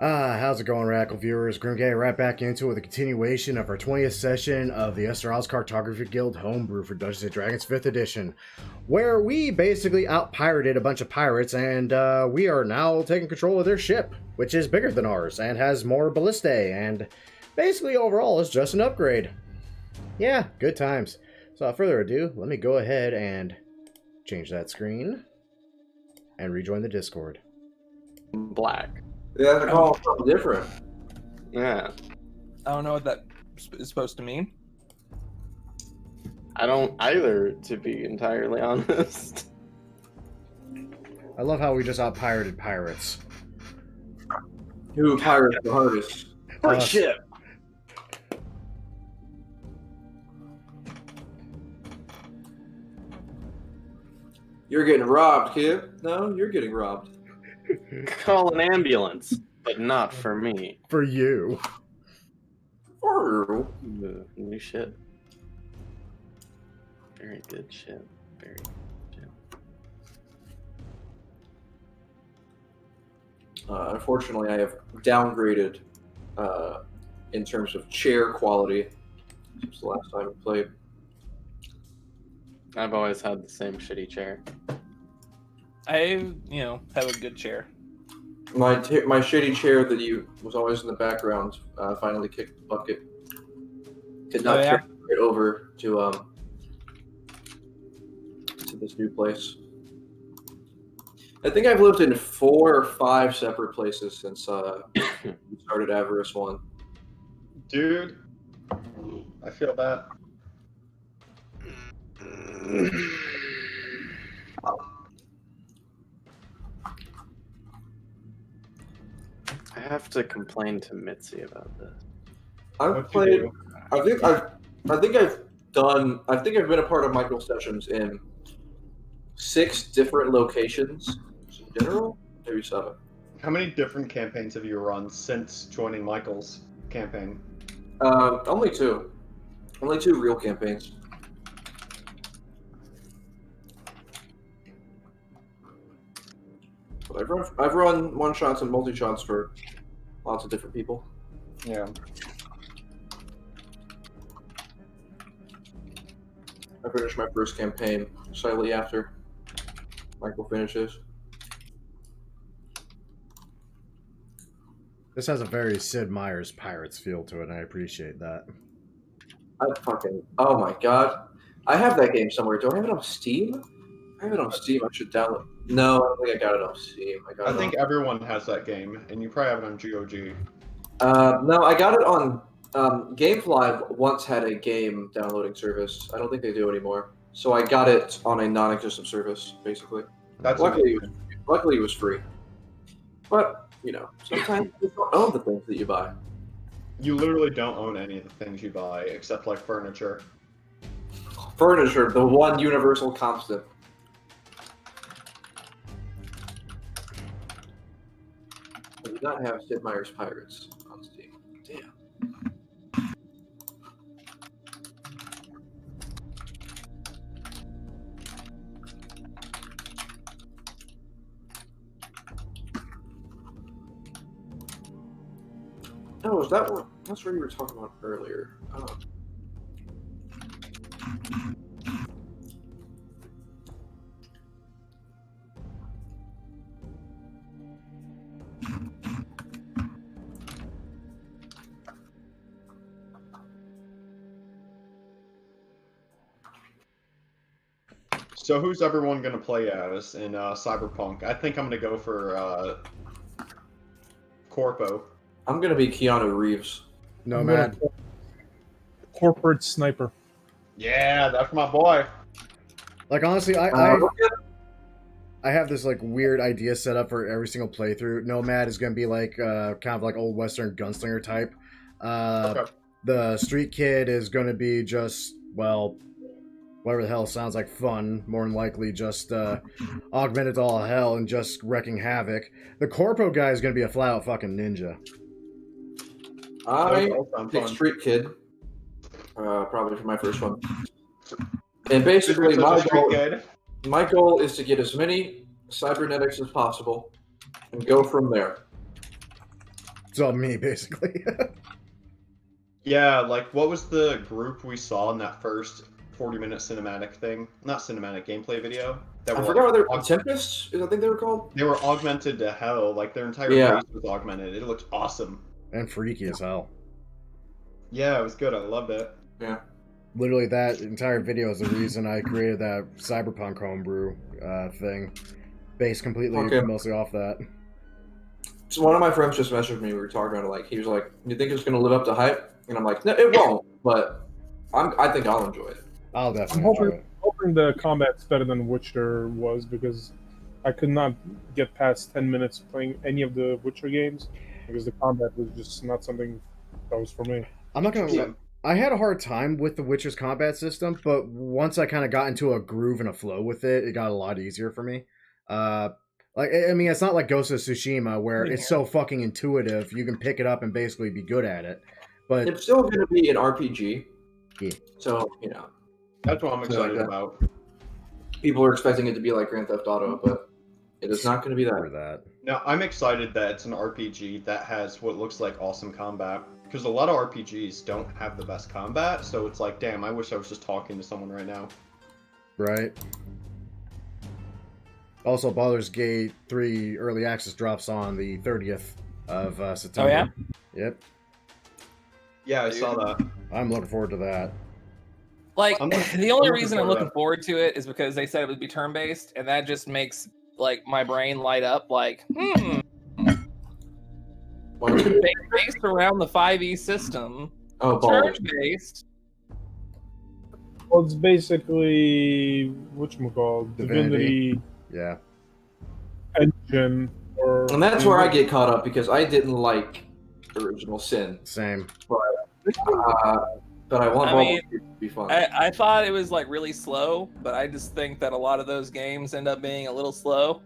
How's it going, Radical viewers? Grim getting right back into it with a continuation of our 20th session of the Esterisle's Cartography Guild homebrew for Dungeons & Dragons 5th edition, where we basically out-pirated a bunch of pirates, and we are now taking control of their ship, which is bigger than ours, and has more ballistae, and basically overall is just an upgrade. Yeah, good times. So without further ado, let me go ahead and change that screen, and rejoin the Discord. Black. Yeah, they're called something different. Yeah. I don't know what that is supposed to mean. I don't either, to be entirely honest. I love how we just out-pirated pirates. Who pirates the hardest? Free ship. You're getting robbed, kid. No, you're getting robbed. Call an ambulance, but not for me. For you. New shit. Very good shit. Very good shit. Unfortunately, I have downgraded in terms of chair quality since the last time we played. I've always had the same shitty chair. I, have a good chair. My shitty chair that was always in the background finally kicked the bucket. Could not carry it over to this new place. I think I've lived in 4 or 5 separate places since we started Avarice 1. Dude, I feel that. I have to complain to Mitzi about this. I've played. I think I've been a part of Michael's sessions in 6 different locations in general, maybe 7. How many different campaigns have you run since joining Michael's campaign? Only 2. Only 2 real campaigns. But I've run one shots and multi shots for lots of different people. Yeah. I finished my first campaign slightly after Michael finishes. This has a very Sid Meier's Pirates feel to it, and I appreciate that. Oh my god. I have that game somewhere. Do I have it on Steam? I have it on Steam. I should download. No, I don't think I got it on Steam. I think everyone has that game, and you probably have it on GOG. No, I got it on Gamefly. Once had a game downloading service. I don't think they do anymore. So I got it on a non-existent service, basically. Luckily it was free. But sometimes you don't own the things that you buy. You literally don't own any of the things you buy, except like furniture. Furniture, the one universal constant. I do not have Sid Meier's Pirates on Steam. Damn. Oh, is that one? That's what you were talking about earlier. So who's everyone going to play as in Cyberpunk? I think I'm going to go for Corpo. I'm gonna be Keanu Reeves. Nomad. Corporate sniper. Yeah, that's my boy. Like, honestly, I have this, like, weird idea set up for every single playthrough. Nomad is going to be, like, kind of like old Western gunslinger type. Okay. The Street Kid is going to be just, well, whatever the hell sounds like fun. More than likely just augmented to all hell and just wrecking havoc. The Corpo guy is going to be a flat-out fucking ninja. I picked Street Kid, probably for my first one. And basically, my goal is to get as many cybernetics as possible and go from there. It's all me, basically. Yeah, like what was the group we saw in that first 40-minute cinematic thing? Not cinematic, gameplay video. That I were forgot what they're aug- Tempest. I think they were called. They were augmented to hell. Like their entire Yeah. base was augmented. It looked awesome. And freaky as hell. Yeah, it was good. I loved it. Yeah. Literally, that entire video is the reason I created that Cyberpunk homebrew thing. Based completely, Okay. mostly off that. So one of my friends just messaged me. We were talking about it. Like he was like, "You think it's gonna live up to hype?" And I'm like, "No, it won't." But I think I'll enjoy it. I'll I'm definitely enjoy it. hoping the combat's better than Witcher was, because I could not get past 10 minutes playing any of the Witcher games because the combat was just not something that was for me. I'm not gonna. Yeah. I had a hard time with the Witcher's combat system, but once I kind of got into a groove and a flow with it, it got a lot easier for me. Like, I mean, it's not like Ghost of Tsushima where it's so fucking intuitive. You can pick it up and basically be good at it. But It's still gonna be an RPG. Yeah. So you know, That's what I'm excited that. about. people are expecting it to be like Grand Theft Auto, but it is not going to be for that. that. Now, I'm excited that it's an RPG that has what looks like awesome combat. Because a lot of RPGs don't have the best combat, so it's like, damn, I wish I was just talking to someone right now. Right. Also, Baldur's Gate 3 Early Access drops on the 30th of September. Oh, yeah? Yep. Yeah, I saw that. I'm looking forward to that. Like, I'm looking- the only I'm looking reason I'm forward to looking that. forward to it is because they said it would be turn-based, and that just makes, like, my brain light up, like, based around the 5e system, Oh, Baldur's. turn-based. Well, it's basically whatchamacallit, Divinity. Divinity Yeah. Engine, or And that's where I get caught up because I didn't like Original Sin, Same. but I want I Baldur's mean, Gate to be fun. I thought it was, like, really slow, but I just think that a lot of those games end up being a little slow.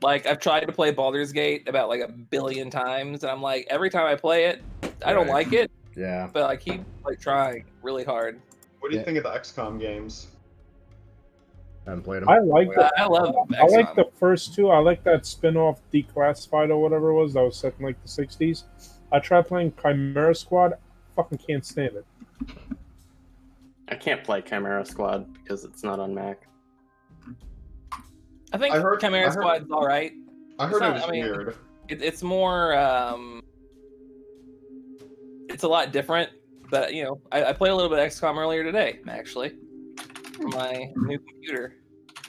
Like, I've tried to play Baldur's Gate about, like, 1 billion times, and I'm like, every time I play it, I don't Right. like it, Yeah. but I keep, like, trying really hard. What do you Yeah. think of the XCOM games? Haven't played them. I like the I love I like XCOM. the first two. I like that spin-off Declassified or whatever it was that was set in like the 60s. I tried playing Chimera Squad. Fucking can't stand it. I can't play Chimera Squad because it's not on Mac. I think I heard- Chimera I heard- Squad's all right. I heard not- it was I mean- weird. It's more, it's a lot different. But you know, I played a little bit of XCOM earlier today, actually, on my new computer.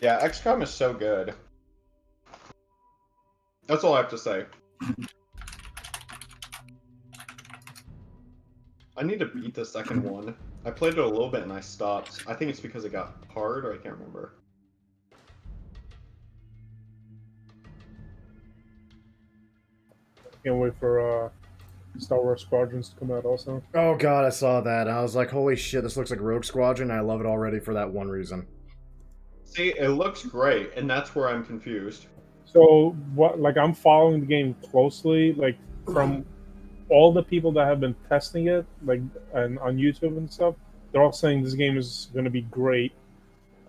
Yeah, XCOM is so good. That's all I have to say. I need to beat the second one. I played it a little bit and I stopped. I think it's because it got hard, or I can't remember. Can't wait for Star Wars Squadrons to come out also. Oh god, I saw that. I was like, holy shit, this looks like Rogue Squadron. I love it already for that one reason. See, it looks great, and that's where I'm confused. So what? Like, I'm following the game closely. Like, from all the people that have been testing it, like, and on YouTube and stuff, they're all saying this game is going to be great.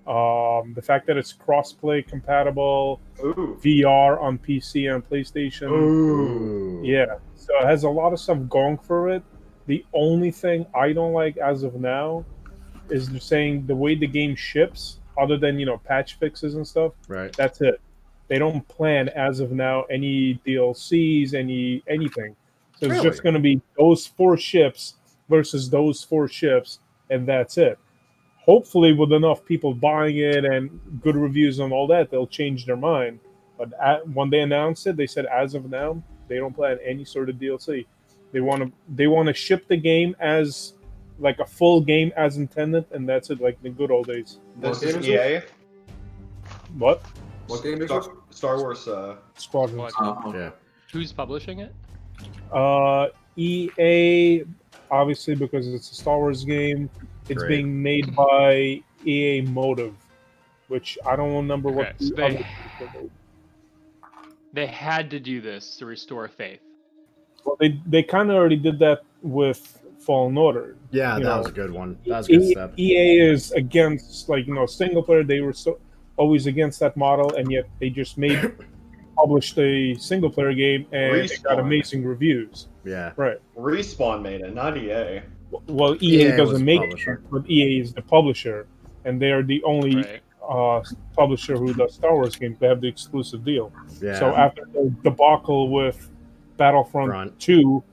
The fact that it's cross-play compatible, Ooh. VR on PC and PlayStation. Ooh. Yeah, so it has a lot of stuff going for it. The only thing I don't like as of now is they're saying the way the game ships, other than, you know, patch fixes and stuff, Right. that's it. They don't plan as of now any DLCs, anything. So it's Really? just going to be those 4 ships versus those 4 ships, and that's it. Hopefully, with enough people buying it and good reviews and all that, they'll change their mind. But when they announced it, they said as of now, they don't plan any sort of DLC. They want to ship the game as like a full game as intended, and that's it, like the good old days. This What is game is EA. What? What game is this? Star Wars. Squadrons. Yeah. Who's publishing it? EA, obviously, because it's a Star Wars game. It's Great. being made by EA Motive, which I don't remember what. Okay, so the other- they had to do this to restore faith. Well, they kind of already did that with Fallen Order. Yeah, You that know, was a good one. That was a good step. EA is against, like, you know, single player. They were always against that model, and yet they just made published a single player game and it got Respawn. amazing reviews. Yeah. Right. Respawn made it, not EA. Well, EA was doesn't the make publisher. it, but EA is the publisher, and they are the only Right. publisher who does Star Wars games. They have the exclusive deal. Yeah. So after the debacle with Battlefront Front. 2,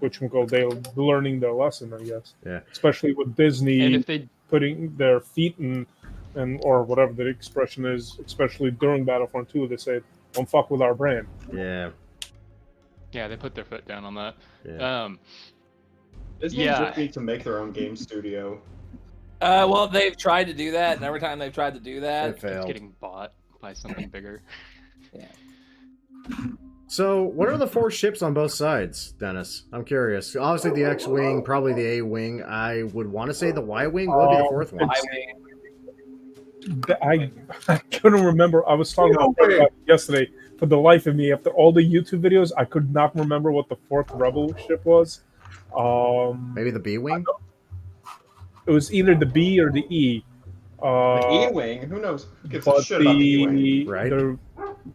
which will go, they're learning their lesson, I guess. Yeah. Especially with Disney And if they putting their feet in, and or whatever the expression is, especially during Battlefront 2, they say, "Don't fuck with our brand." Yeah. they put their foot down on that. Yeah. Disney Yeah. just need to make their own game studio. Well, they've tried to do that, and every time they've tried to do It that, It's failed. getting bought by something bigger. So, what are the 4 ships on both sides, Dennis? I'm curious. Obviously, the X-wing, probably the A-wing. I would want to say the Y-wing. What would be the 4th one? I couldn't remember. I was talking about it yesterday. For the life of me, after all the YouTube videos, I could not remember what the 4th Rebel ship was. Maybe the B-wing. It was either the B or the E. The E-wing, who knows? Who gives a But shit about the E-wing? Right. the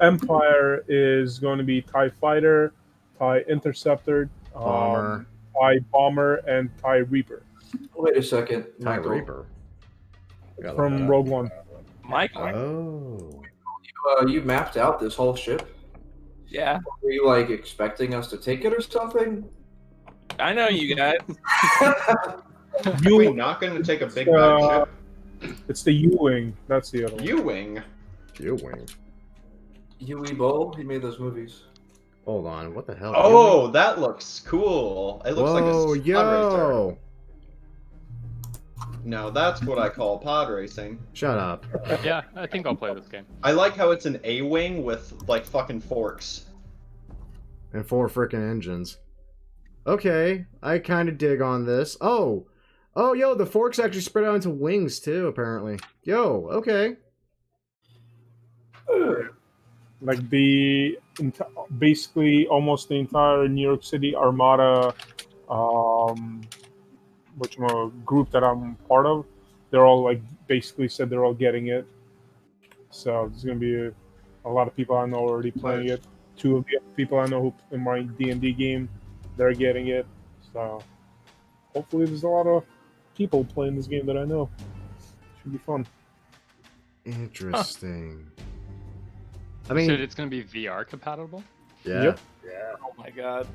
Empire is going to be TIE Fighter, TIE Interceptor, Bomber. TIE Bomber, and TIE Reaper Wait a second, TIE Michael. Reaper. Gotta look from that up. Rogue One. Michael. Oh. You mapped out this whole ship. Yeah, Were you like expecting us to take it or something? I know you guys. Are we not going to take a big bad ship? It's the U-Wing. That's the other one. U-wing. U-wing. Huey Bowl, he made those movies. Hold on. What the hell? Oh, that looks cool. It looks Whoa, like a pod racer. yo! No, that's what I call pod racing. Shut up. Yeah, I think I'll play this game. I like how it's an A-wing with, like, fucking forks. And 4 frickin' engines. Okay, I kind of dig on this. Oh, yo, the forks actually spread out into wings too. Apparently, yo, okay. Like basically almost the entire New York City Armada, group that I'm part of, they're all like basically said they're all getting it. So there's gonna be a lot of people I know already playing it. 2 of the people I know who in my D&D game, they're getting it. So hopefully there's a lot of people playing this game that I know. Should be fun. Interesting. I So mean, it's going to be VR compatible yeah. Yep. Oh my god.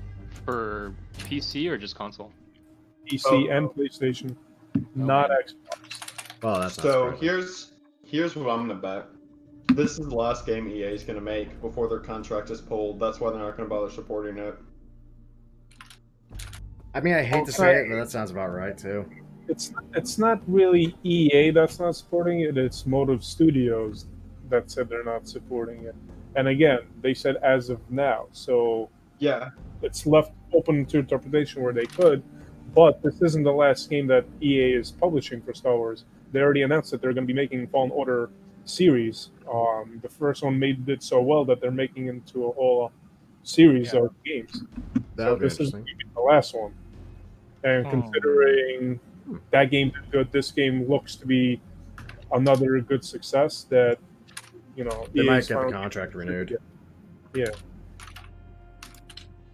for PC or just console? PC and PlayStation, not man. Xbox. Well, that's So not true. here's what I'm gonna bet. This is the last game EA is gonna make before their contract is pulled. That's why they're not gonna bother supporting it. I mean, I hate to say it, but that sounds about right too. It's not really EA that's not supporting it. It's Motive Studios that said they're not supporting it. And again, they said as of now. So Yeah. it's left open to interpretation where they could. But this isn't the last game that EA is publishing for Star Wars. They already announced that they're going to be making Fallen Order series. The first one did so well that they're making into a whole series of games. That would be This is interesting. the last one. And considering that game did good, this game looks to be another good success that, They EA might is get the finally- contract renewed. Yeah.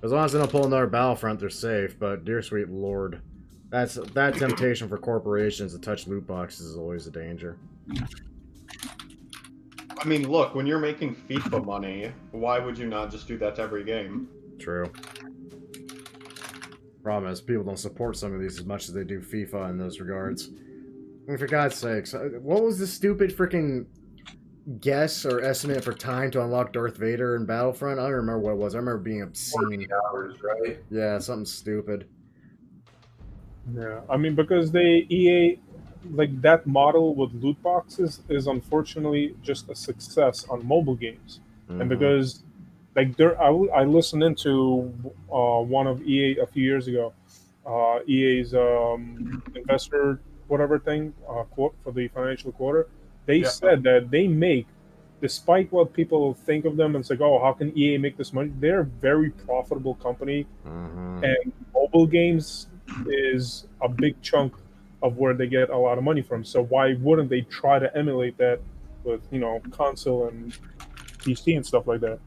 As long as they don't pull another Battlefront, they're safe. But dear sweet lord, that temptation for corporations to touch loot boxes is always a danger. I mean, look, when you're making FIFA money, why would you not just do that to every game? True. Problem is, people don't support some of these as much as they do FIFA in those regards. I mean, for God's sakes, what was the stupid freaking guess or estimate for time to unlock Darth Vader in Battlefront? I don't remember what it was. I remember being obscene. 40 hours, right? Yeah, something stupid. Yeah, I mean, because EA, like that model with loot boxes is unfortunately just a success on mobile games. Mhm. And because, like, I listened into one of EA a few years ago, EA's investor whatever thing quote for the financial quarter. They said that they make, despite what people think of them, and it's like, oh, how can EA make this money? They're a very profitable company, and mobile games is a big chunk of where they get a lot of money from. So why wouldn't they try to emulate that with console and PC and stuff like that.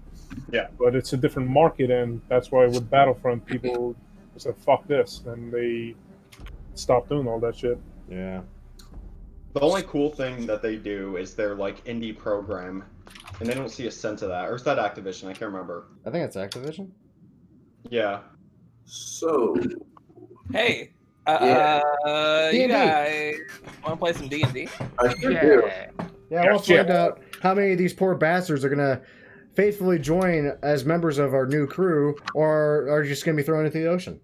Yeah. But it's a different market, and that's why with Battlefront, people said, fuck this, and they stopped doing all that shit. Yeah. The only cool thing that they do is their like indie program, and they don't see a cent of that. Or is that Activision? I can't remember. I think it's Activision. Yeah. So, Hey, D&D. you guys want to play some D&D? I sure do. Yeah. Yeah, we'll find out how many of these poor bastards are gonna faithfully join as members of our new crew, or are just gonna be thrown into the ocean.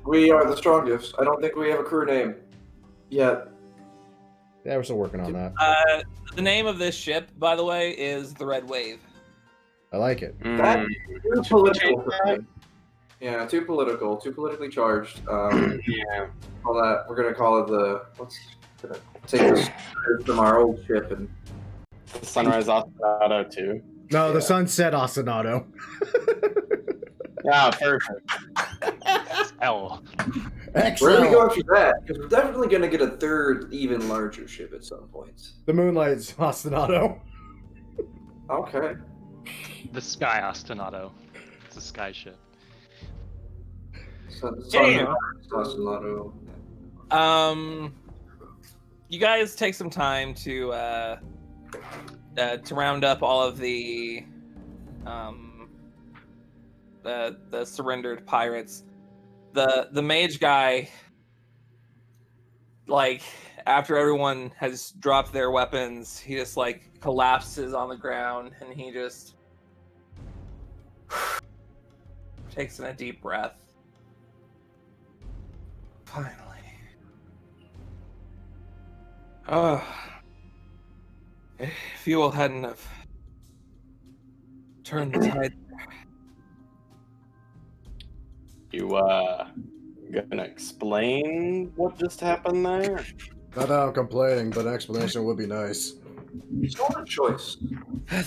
We are the strongest. I don't think we have a crew name yet. Yeah, we're still working on that. The name of this ship, by the way, is the Red Wave. I like it. That's too political for me. Yeah, too political, too politically charged. Yeah. All that. We're gonna call it the. Let's take this from our old ship and. Sunrise Auto too. No, the Sunset Ostinato. Yeah, perfect. L. We're gonna go Excellent. after that because we're definitely gonna get a third, even larger ship at some point. The Moonlight's Ostinato. Okay. The Sky Ostinato. It's a sky ship. Damn. Ostinato. You guys take some time to round up all of the surrendered pirates. The mage guy, like, after everyone has dropped their weapons, he just like collapses on the ground and he just takes in a deep breath. Finally. If you all hadn't have turned the tide. You gonna explain what just happened there? Not that I'm complaining, but an explanation would be nice. Solid choice.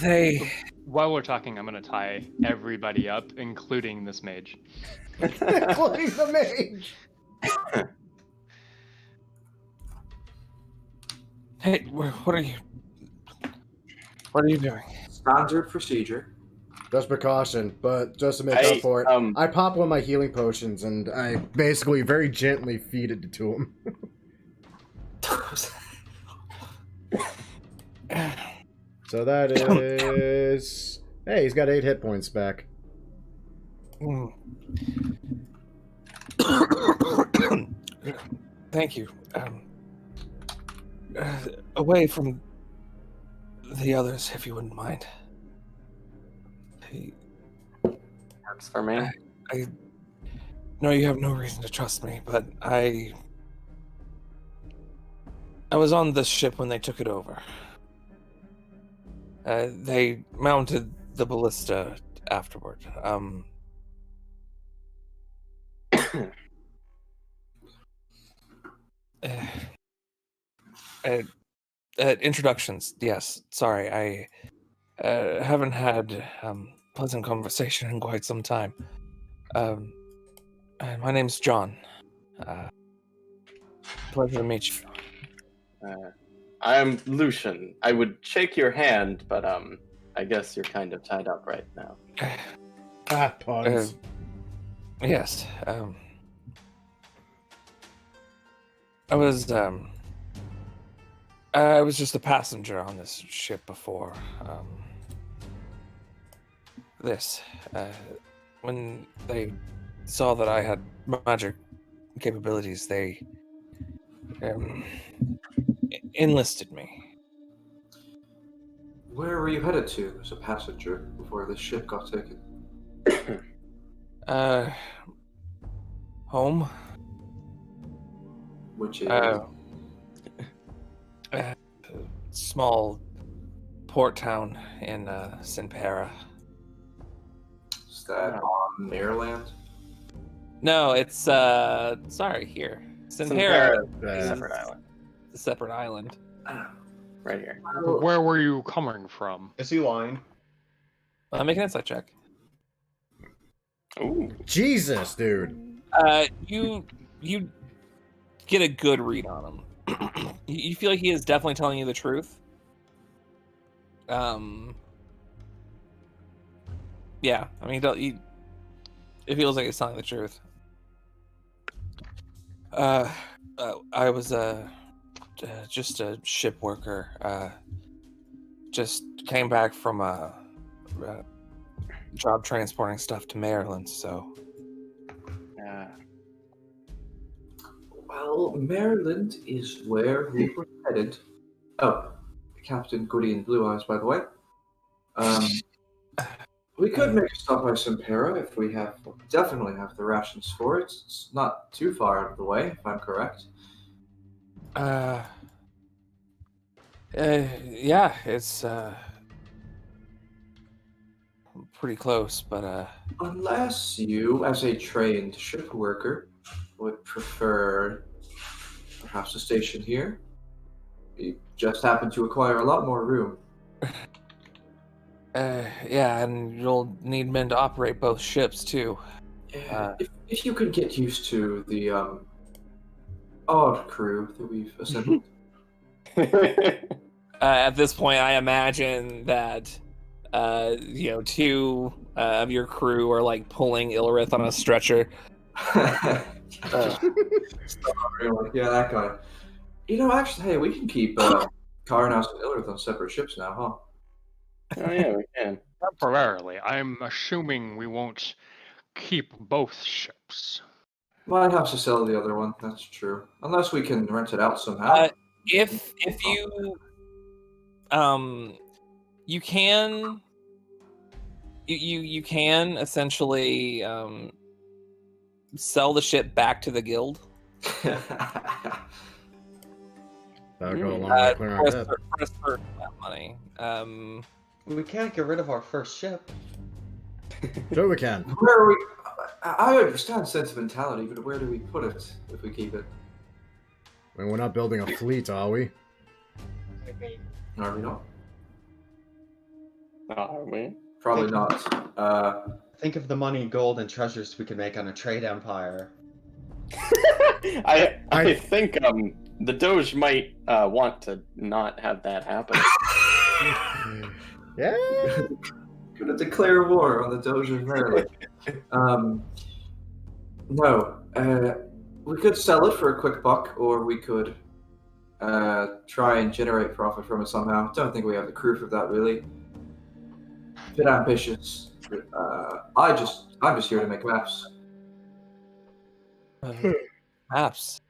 They While we're talking, I'm going to tie everybody up, including this mage. Including the mage. Hey, what are you doing? Standard procedure. Just precaution, but just to make I, up for it, I pop one of my healing potions and I basically very gently feed it to him. So that is... Hey, he's got 8 hit points back. Thank you. Away from the others, if you wouldn't mind. Works for me. I know you have no reason to trust me, but I was on this ship when they took it over. They mounted the ballista afterward. Introductions. Yes. Sorry, I haven't had pleasant conversation in quite some time. My name's John. Pleasure to meet you. I'm Lucian. I would shake your hand, but I guess you're kind of tied up right now. Puns. Yes. I was just a passenger on this ship before. When they saw that I had magic capabilities, they enlisted me. Where were you headed to as a passenger before this ship got taken? Home. Which is Small port town in Sinpera. is that on Maryland? No, it's sorry, here. Sinpera is Separate island. a separate island. Right here. Where were you coming from? Is he lying? Make an insight check. Ooh. Jesus, dude. You get a good read on him. You feel like he is definitely telling you the truth. Yeah, I mean, it feels like he's telling the truth. I was just a ship worker. Just came back from a job transporting stuff to Maryland. So, Well, Maryland is where we were headed. Oh, Captain Goody and Blue Eyes, by the way. We could make a stop by Sempera if we have. Definitely have the rations for it. It's not too far out of the way, if I'm correct. Yeah, it's pretty close, but Unless you, as a trained ship worker, would prefer perhaps a station here. We just happen to acquire a lot more room. yeah, and you'll need men to operate both ships too. If you could get used to the odd crew that we've assembled. At this point, I imagine that two of your crew are like pulling Ilrith on a stretcher. Yeah, that guy. Actually, hey, we can keep Carnaus and Ilrith on separate ships now, huh? Oh yeah, we can. Temporarily, I'm assuming we won't keep both ships. Might have to sell the other one. That's true. Unless we can rent it out somehow. If you you can you can essentially sell the ship back to the guild. That would go a long way clearing our debt. For a certain amount of money. We can't get rid of our first ship. Sure we can. Where are we? I understand sentimentality, but where do we put it if we keep it? I mean, we're not building a fleet, are we? Are we not? Are we? Probably not. Think of the money, gold, and treasures we could make on a trade empire. I think the Doge might want to not have that happen. Yeah. Gonna declare war on the Doge of Maryland. No. We could sell it for a quick buck, or we could try and generate profit from it somehow. Don't think we have the crew for that, really. A bit ambitious. I'm just here to make maps. Maps.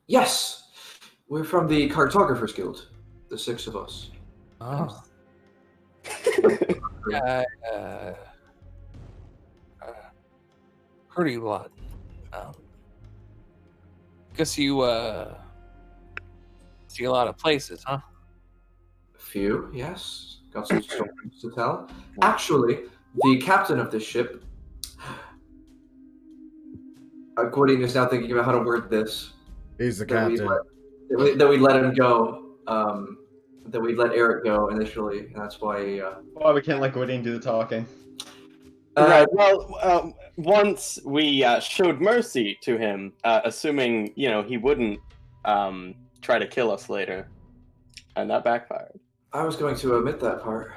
Yes, we're from the Cartographers Guild, the 6 of us. Oh. Pretty blood. Guess you see a lot of places, huh? A few, yes. Got some stories to tell. Actually, the captain of this ship, Cuisine is now thinking about how to word this. He's the that captain. That we let him go. That we let Eric go initially, and that's why. Why we can't let Cuisine do the talking? Right. Well, once we showed mercy to him, assuming he wouldn't try to kill us later, and that backfired. I was going to omit that part.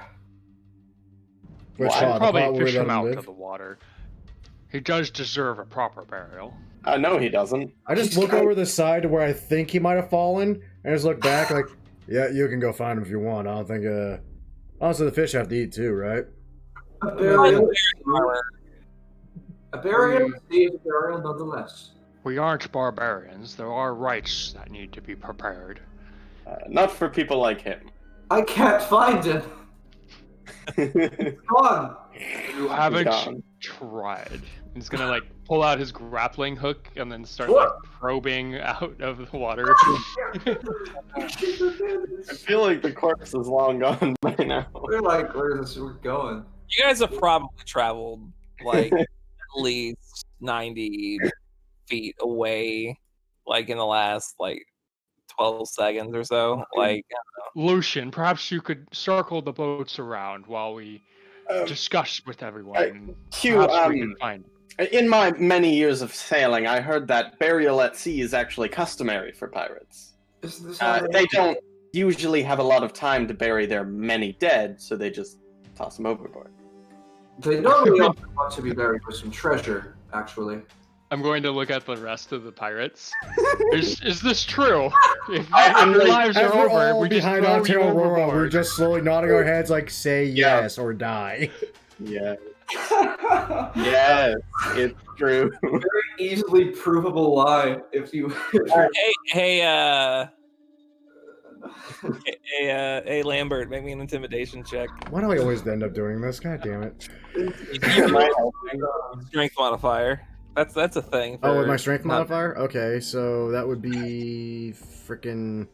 Which Well, part? I'd The probably part where we fish let him out live? of the water. He does deserve a proper burial. No, he doesn't. I just look over the side to where I think he might have fallen, and just look back like, yeah, you can go find him if you want. I don't think, also the fish have to eat too, right? A burial is a burial nonetheless. We aren't barbarians. There are rites that need to be prepared. Not for people like him. I can't find him. Come on. You haven't Gone. tried. He's gonna pull out his grappling hook and then start probing out of the water. I feel like the corpse is long gone by now. We're like, where's this going? You guys have probably traveled at least 90 feet away, in the last 12 seconds or so. Lucian, perhaps you could circle the boats around while we discuss with everyone. Perhaps we can find. In my many years of sailing, I heard that burial at sea is actually customary for pirates. Isn't this They don't usually have a lot of time to bury their many dead, so they just toss them overboard. They normally also want to be buried with some treasure, actually. I'm going to look at the rest of the pirates. Is this true? If I'm your like, lives As are we're over, all we just behind throw Auntie you Aurora, we're overboard. just slowly nodding our heads like, say Yeah. yes or die. Yeah. Yes, it's true. Very easily provable lie if you. Hey, Lambert, make me an intimidation check. Why do I always end up doing this? God damn it. Am I helping? Strength modifier. That's a thing. Oh, with for my strength not- modifier? Okay, so that would be freaking.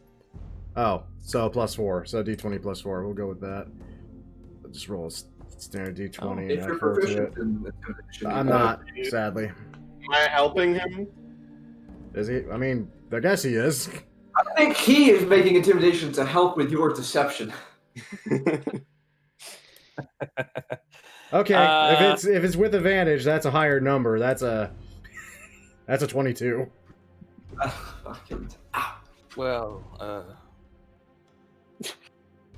Oh, so +4. So D20 +4. We'll go with that. I'll just roll a standard D20 If and you're add 4 to proficient it. in intimidation, I'm not, sadly. Am I helping him? Is he? I mean, I guess he is. I think he is making intimidation to help with your deception. Okay, if it's with advantage, that's a higher number. That's a 22. Well,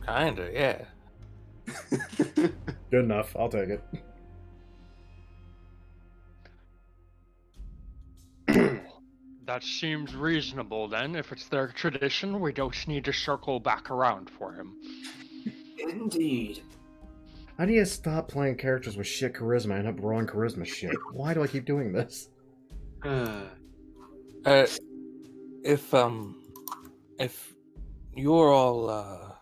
kinda, yeah. Good enough. I'll take it. That seems reasonable then. If it's their tradition, we don't need to circle back around for him. Indeed. I need to stop playing characters with shit charisma and end up rolling charisma shit. Why do I keep doing this? If you're all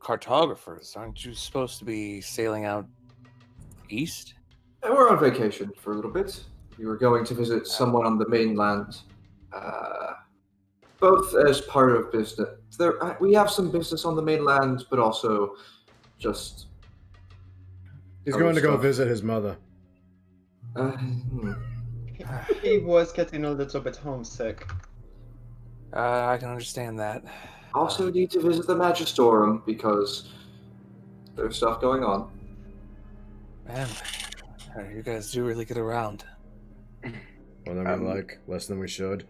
cartographers, aren't you supposed to be sailing out east? And we're on vacation for a little bit. We were going to visit someone on the mainland, both as part of business. We have some business on the mainland, but also just. He's other going to go stuff. visit his mother. He was getting a little bit homesick. I can understand that. Also need to visit the Magistorum because there's stuff going on. Man, you guys do really get around. Well, then we like less than we should.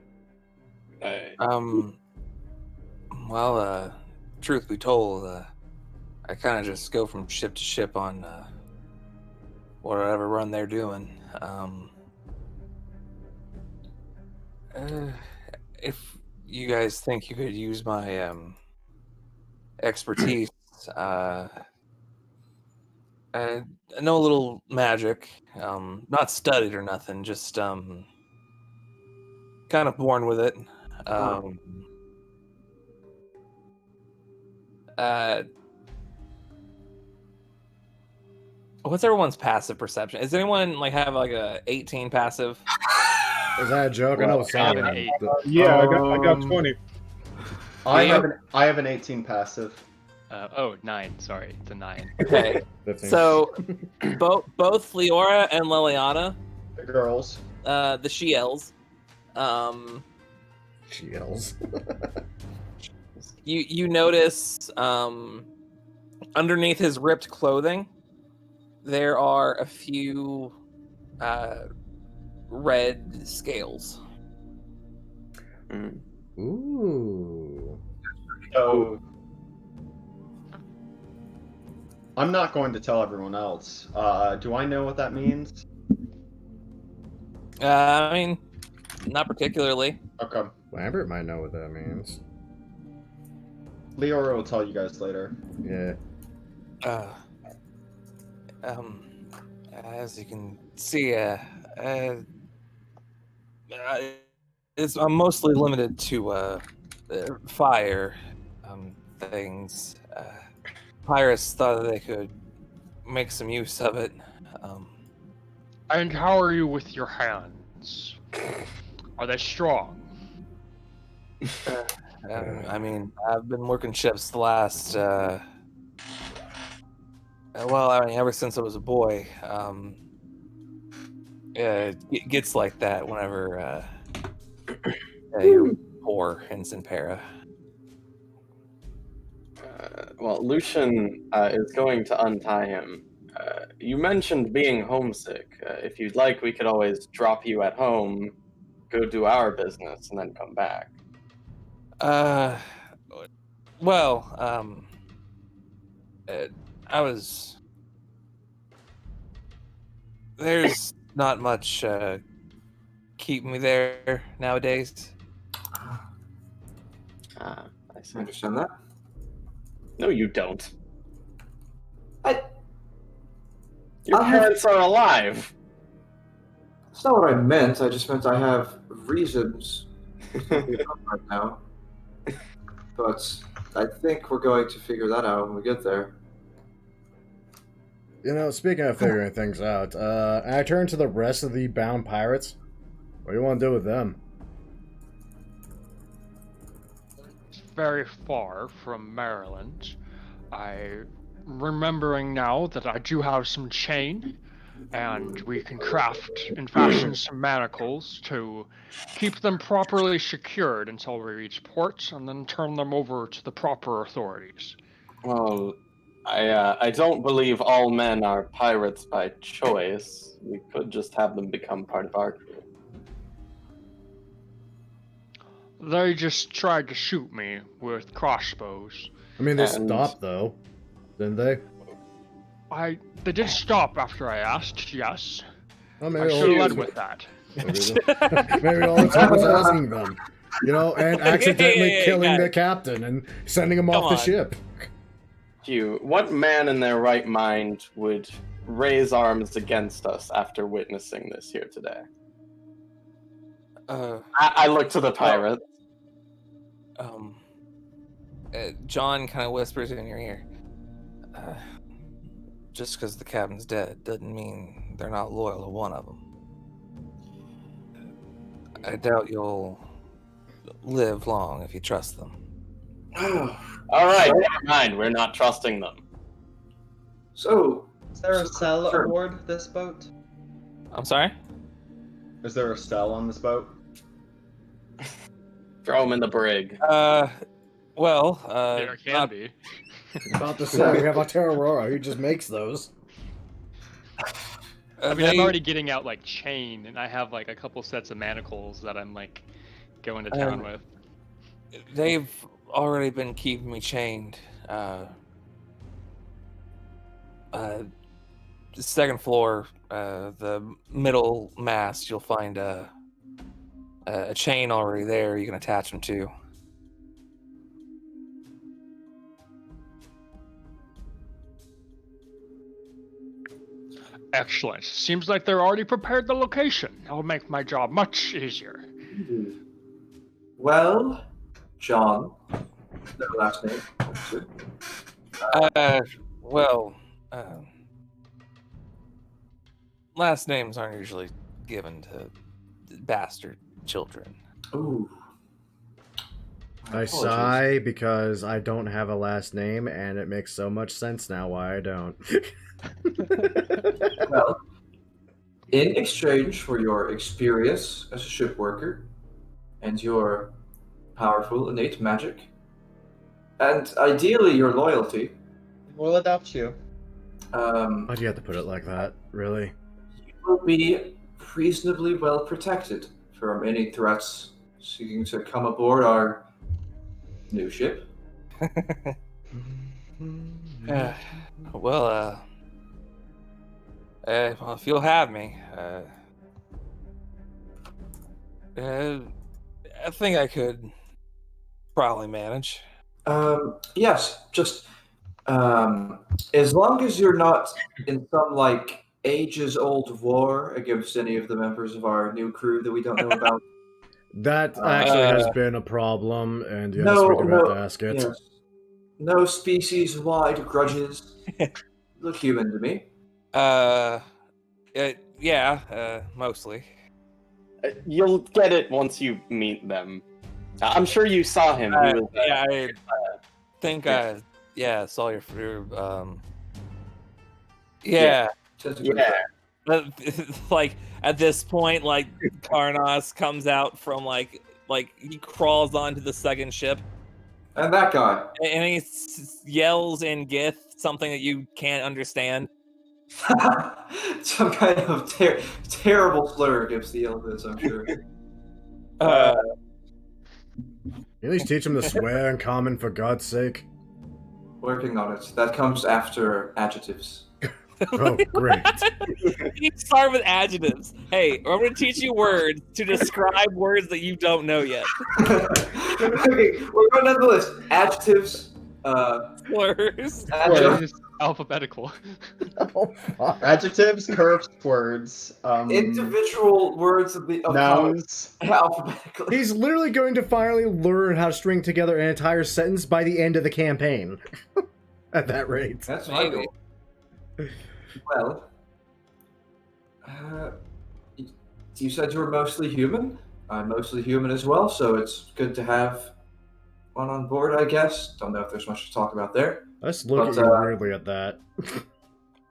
Truth be told, I kind of just go from ship to ship on whatever run they're doing. If you guys think you could use my expertise, I know a little magic, not studied or nothing, just kind of born with it. What's everyone's passive perception? Does anyone have a 18 passive? Is that a joke? I know it's I have not. an 8. Yeah, I got 20. I have an 18 passive. 9. Sorry, it's a 9. Okay, 15. so both Fleora and Liliana, The girls. the Shiels, She yells. you notice underneath his ripped clothing there are a few red scales. Ooh. So I'm not going to tell everyone else. Do I know what that means? I mean, not particularly. Okay. Lambert might know what that means. Leora will tell you guys later. Yeah. As you can see, I'm mostly limited to fire things. Pirates thought they could make some use of it. And how are you with your hands? Are they strong? I mean, I've been working ships the last, ever since I was a boy. It gets like that whenever you're poor in Sinpera. Lucian is going to untie him. You mentioned being homesick. If you'd like, we could always drop you at home, go do our business, and then come back. I was There's not much keeping me there nowadays. I see. I understand that. No, you don't. I- Your parents are alive. That's not what I meant. I just meant I have reasons to be up right now. But I think we're going to figure that out when we get there. You know, speaking of figuring things out, I turn to the rest of the bound pirates. What do you want to do with them? Very far from Maryland. Remembering now that I do have some chain, and we can craft and fashion some manacles to keep them properly secured until we reach port, and then turn them over to the proper authorities. Well, I don't believe all men are pirates by choice. We could just have them become part of our crew. They just tried to shoot me with crossbows. I mean, they And- stopped, though. Didn't they? They did stop after I asked, yes. Oh, I maybe should have all, led with that. maybe all the time was asking them. You know, and accidentally killing the captain and sending him off the ship. What man in their right mind would raise arms against us after witnessing this here today? I look to the pirate. John kind of whispers in your ear. Just because the captain's dead doesn't mean they're not loyal to one of them. I doubt you'll live long if you trust them. All right, never mind. We're not trusting them. So, Is there a cell Sure. aboard this boat? I'm sorry? Is there a cell on this boat? Throw them in the brig. There can not- be. About to say, we have Esterisle who just makes those. I mean, I'm already getting out like chain, and I have like a couple sets of manacles that I'm like going to town with. They've already been keeping me chained. The second floor, the middle mast, you'll find a chain already there you can attach them to. Excellent. Seems like they're already prepared the location. That'll make my job much easier. well, John, their last name. obviously. Last names aren't usually given to bastard children. Ooh. I sigh because I don't have a last name, and it makes so much sense now why I don't. Well, in exchange for your experience as a ship worker and your powerful innate magic, and ideally your loyalty, We'll adopt you. Why'd you have to put it like that? Really? you will be reasonably well protected from any threats seeking to come aboard our new ship. Well, if you'll have me, I think I could probably manage. Yes, just as long as you're not in some like ages-old war against any of the members of our new crew that we don't know about. That actually has been a problem, and yes, we do have to ask it. Yes. No species-wide grudges. Look human to me. Yeah, mostly. You'll get it once you meet them. I'm sure you saw him. He was, Yeah, I think I saw your yeah. Like at this point, like Karnas comes out from like he crawls onto the second ship, And that guy. and he yells in Gith something that you can't understand. Some kind of terrible slur against the elements, I'm sure. You at least teach them to swear in common, for God's sake. Working on it. That comes after adjectives. Oh, great. You start with adjectives. Hey, I'm going to teach you words to describe words that you don't know yet. Okay, we're going down the list. Adjectives. Slurs. Adjectives. Alphabetical. Oh, fuck. Adjectives, cursed words, Individual words of nouns. alphabetically. He's literally going to finally learn how to string together an entire sentence by the end of the campaign. At that rate. That's my Maybe. goal. Well, you said you were mostly human. I'm mostly human as well, so it's good to have one on board, I guess. Don't know if there's much to talk about there. Let's look at you weirdly at that.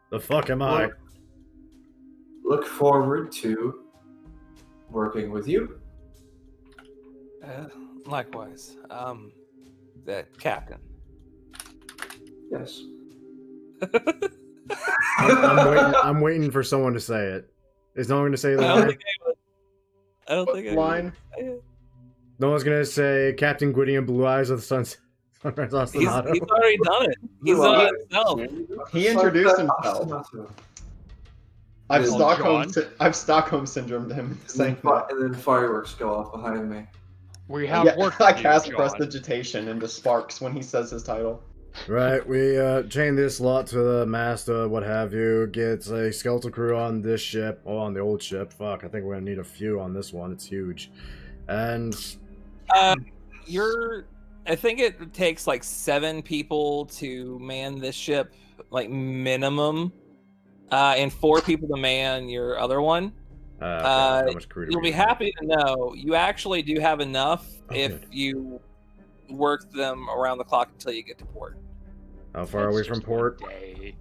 The fuck am I? Look forward to working with you. Likewise. That captain. Yes. I'm waiting for someone to say it. Is no one going to say the line? I don't think Line. No one's going to say Captain Gwydion Blue Eyes of the Sunrise He's Ostinato? already done it. He's done it himself. He introduced himself. I've John. Stockholm syndromed him saying And that. then fireworks go off behind me. We have Yeah, work I to do, cast John. prestidigitation into sparks when he says his title. Right, we chain this lot to the mast, what have you, gets a skeletal crew on this ship, on the old ship, fuck, I think we're gonna need a few on this one, it's huge. And... I think it takes like 7 people to man this ship, like minimum, and 4 people to man your other one. how much crew do You'll we be need? happy to know you actually do have enough if good. you work them around the clock until you get to port. How far are we from port? Day.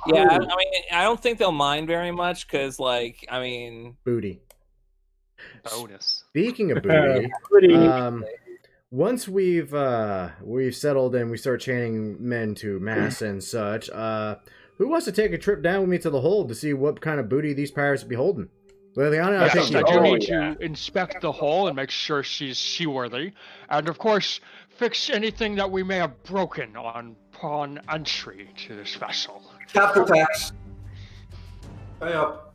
Yeah, I mean, I don't think they'll mind very much because, like, I mean, Booty. Bonus. Speaking of booty, once we've settled and we start chaining men to mass and such, who wants to take a trip down with me to the hold to see what kind of booty these pirates will be holding? Liliana, I Yes, think I you do Oh, need yeah. to inspect the hull and make sure she's seaworthy, and of course, fix anything that we may have broken upon entry to this vessel. Capital tax. Hurry up.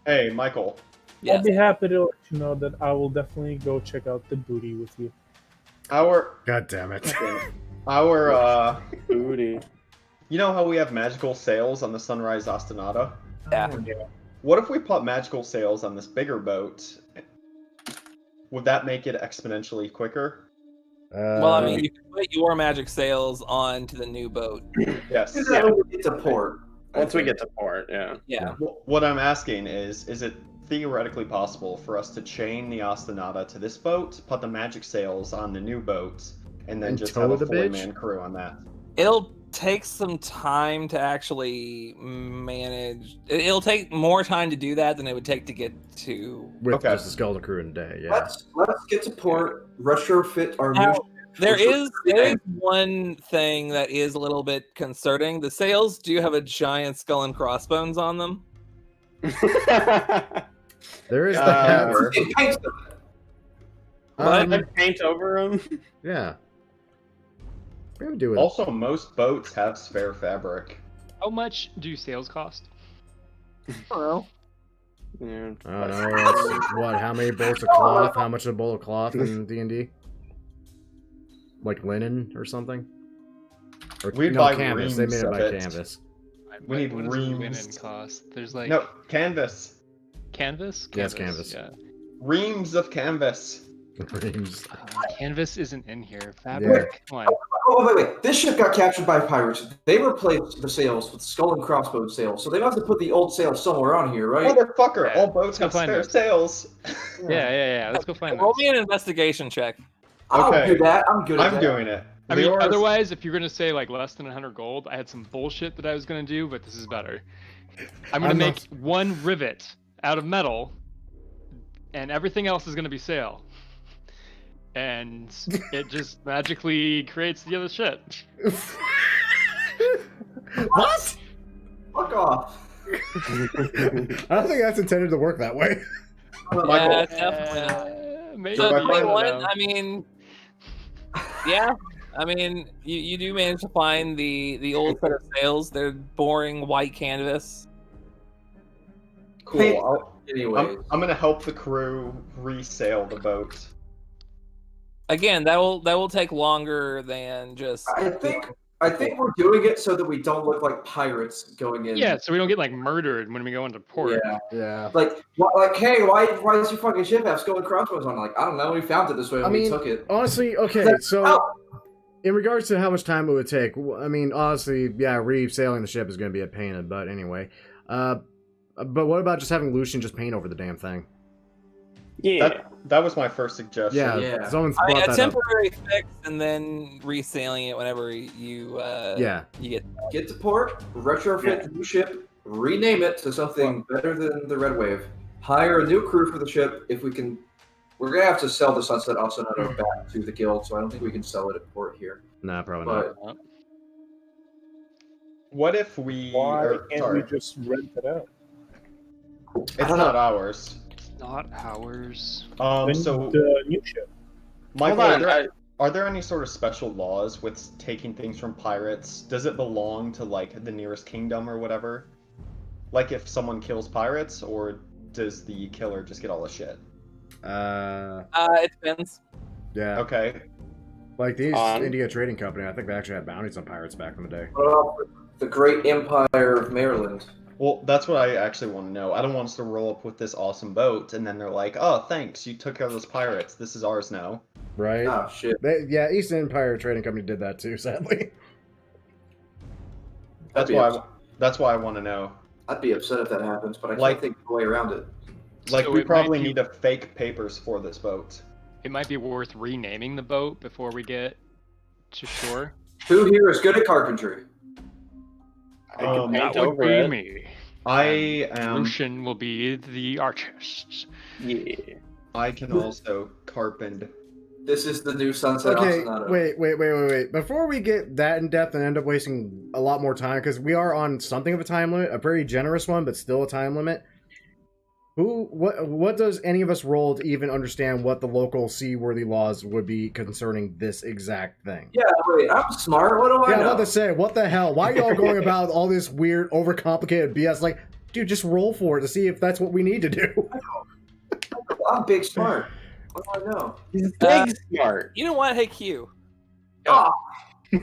Hey, Michael. yes. I'll be happy to let you know that I will definitely go check out the booty with you. Our God damn it. Booty. you know how we have magical sails on the Sunrise Ostinato? Yeah. What if we put magical sails on this bigger boat? Would that make it exponentially quicker? Well, I mean, you can put your magic sails onto the new boat. Yes. Do that when we get to port. Once we get to port, yeah. Yeah. What I'm asking is it theoretically possible for us to chain the Ostinata to this boat, put the magic sails on the new boat, and then And just tow have a the fully bitch? manned crew on that? It'll take some time to actually manage. It'll take more time to do that than it would take to get to. with okay. just a skeleton crew in a day, yeah. Let's get to port. Retrofit our Now, new. There is one thing that is a little bit concerning. The sails do have a giant skull and crossbones on them. There is the hammer. It paints them. What? Paint over them? Yeah. We're gonna do it. Also, most boats have spare fabric. How much do sails cost? I don't know. Yeah. I don't know. That's, what? How many bolts of cloth? How much is a bowl of cloth in D&D? Like linen or something? Or We'd no, buy canvas. They reams made it of by it. canvas. We need What does reams. linen cost? There's like No, canvas. canvas. Yeah, it's canvas. Yeah. Reams of canvas. Reams. Canvas isn't in here. Fabric. Come on. Oh, wait. This ship got captured by pirates. They replaced the sails with skull and crossbones sails, so they must have put the old sails somewhere on here, right? Motherfucker! Yeah, All boats let's go have find spare those. sails. Yeah. Let's go find Roll those. me an investigation check. I'll Okay. do that. I'm good at I'm that. doing it. I mean, Leor's- otherwise, if you're gonna say like less than 100 gold, I had some bullshit that I was gonna do, but this is better. I'm gonna I'm make not- one rivet out of metal, and everything else is gonna be sail. And it just magically creates the other shit. What? Fuck off. I don't think that's intended to work that way. Michael. Yeah, definitely not. Maybe. So if I So, find what? I don't know. I mean, yeah. I mean, you do manage to find the old set of sails. They're boring white canvas. Cool. Anyways, I'm gonna help the crew resail the boat. Again, that will take longer than just. I think we're doing it so that we don't look like pirates going in. Yeah, so we don't get like murdered when we go into port. Yeah. Like, hey, why does your fucking ship have skull and crossbones on? Like, I don't know. We found it this way when we took it. Honestly, okay, so in regards to how much time it would take, I mean, honestly, yeah, resailing the ship is going to be a pain in the butt anyway. But what about just having Lucian just paint over the damn thing? Yeah. That was my first suggestion. Yeah. Someone's I mean, brought a that temporary fix and then resailing it whenever you you Get to port, retrofit the new ship, rename it to something better than the Red Wave. Hire a new crew for the ship if we can. We're gonna have to sell the Sunset Obstinado back to the guild, so I don't think we can sell it at port here. Nah, probably But not. What if we? Why can't sorry, we just rent it out? it's not ours. Not ours. Then So the new ship. Michael, Hold on, are there any sort of special laws with taking things from pirates? Does it belong to like the nearest kingdom or whatever? Like if someone kills pirates, or does the killer just get all the shit? it depends. Yeah. Okay. Like these India Trading Company, I think they actually had bounties on pirates back in the day. What about the Great Empire of Maryland? Well, that's what I actually want to know. I don't want us to roll up with this awesome boat, and then they're like, "Oh, thanks, you took care of those pirates. This is ours now." Right? Oh shit. Yeah, East Empire Trading Company did that too, sadly. That's why I want to know. I'd be upset if that happens, but I can't Like- think of a way around it. Like, So we it might probably be- need to fake papers for this boat. It might be worth renaming the boat before we get to shore. Who here is good at carpentry? I can paint That would over be it. me. I am. Lucian will be the artist. Yeah. I can also carpent. This is the new Sunset Okay, Obstinado. wait. Before we get that in depth and end up wasting a lot more time, because we are on something of a time limit, a very generous one, but still a time limit. What does any of us roll to even understand what the local seaworthy laws would be concerning this exact thing? Yeah, wait, I'm smart. What do I Yeah, I'm know? about to say, what the hell? Why are y'all going about all this weird, overcomplicated BS? Like, dude, just roll for it to see if that's what we need to do. I'm big smart. What do I know? He's big smart. You know what? Hey Q, Ah,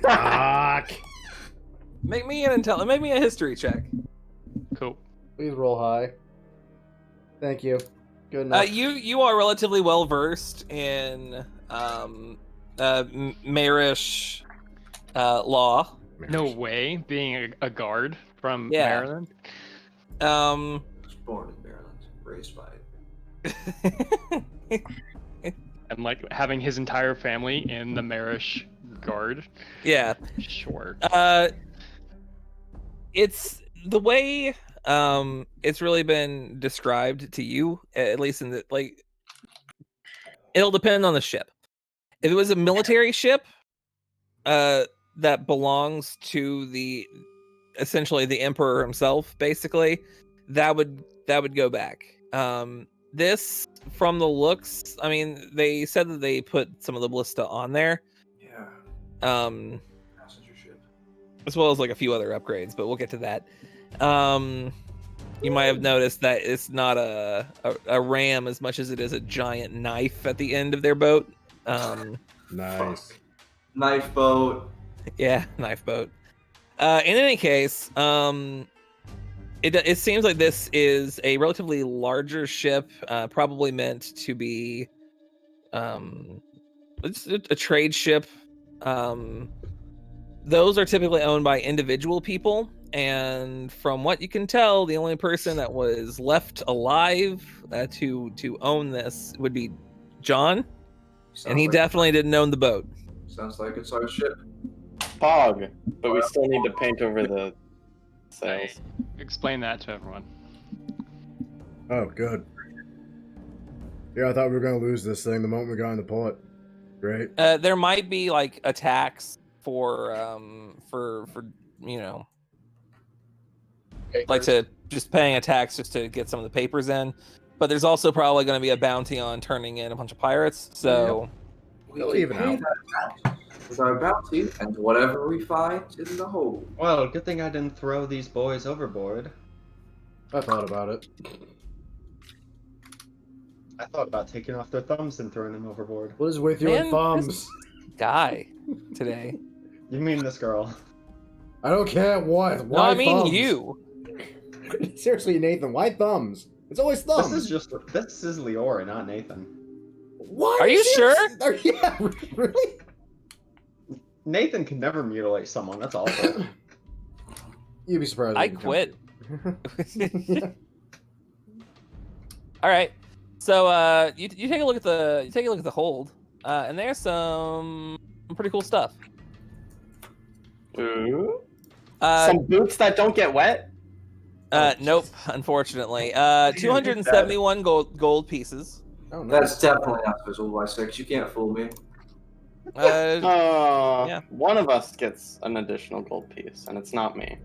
Fuck. make me a history check. Cool. Please roll high. Thank you. Good enough. You are relatively well versed in Marish law. No way, being a guard from Yeah. Maryland. born in Maryland, raised by. And like having his entire family in the Marish Guard. Yeah. Sure. It's the way it's really been described to you, at least in the it'll depend on the ship. If it was a military ship that belongs to essentially the emperor himself, basically, that would go back. This, from the looks, I mean, they said that they put some of the ballista on there. Yeah. Passenger ship. As well as like a few other upgrades, but we'll get to that. You might have noticed that it's not a ram as much as it is a giant knife at the end of their boat. Nice. Knife boat. Yeah, knife boat. In any case, it seems like this is a relatively larger ship, probably meant to be it's a trade ship. Those are typically owned by individual people, and from what you can tell, the only person that was left alive to own this would be John, and he definitely didn't own the boat. Sounds like it's our ship. Fog, but we still need to paint over the sails. Explain that to everyone. Oh, good. Yeah, I thought we were going to lose this thing the moment we got in the port. Great. There might be like attacks for you know, like to just paying a tax just to get some of the papers in, but there's also probably going to be a bounty on turning in a bunch of pirates. So They'll even out. with our bounty and whatever we find in the hole. Well, good thing I didn't throw these boys overboard. I thought about it. I thought about taking off their thumbs and throwing them overboard. What is with you and Man, thumbs? Guy today. You mean this girl? I don't care what. No, Why I mean thumbs? you. Seriously, Nathan, why thumbs? It's always thumbs. This is Leora, not Nathan. Why? Are you sure? Yeah, really? Nathan can never mutilate someone. That's awful. You'd be surprised. I quit. All right. So you take a look at the hold, and there's some pretty cool stuff. Ooh. Uh, Some boots that don't get wet? nope, unfortunately. 271 gold pieces. Oh, no. That's definitely not visible by 6. You can't fool me. Yeah. One of us gets an additional gold piece, and it's not me.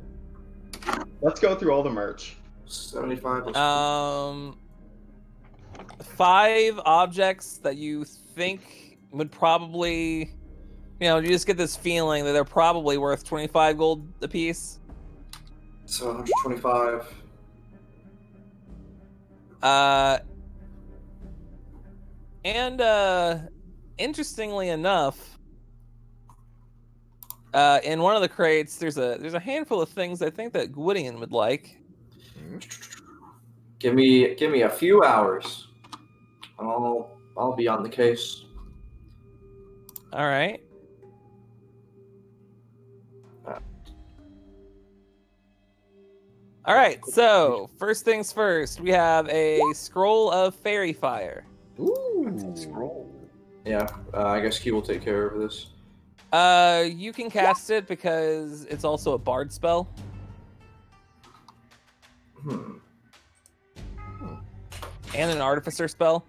Let's go through all the merch. 75. 5 objects that you think would probably, you just get this feeling that they're probably worth 25 gold apiece. So 125. Interestingly enough, in one of the crates, there's a handful of things I think that Cuisine would like. Give me a few hours. I'll be on the case. All right. All right. So first things first, we have a scroll of fairy fire. Ooh. Scroll. Yeah, I guess Key will take care of this. You can cast it because it's also a bard spell. And an artificer spell.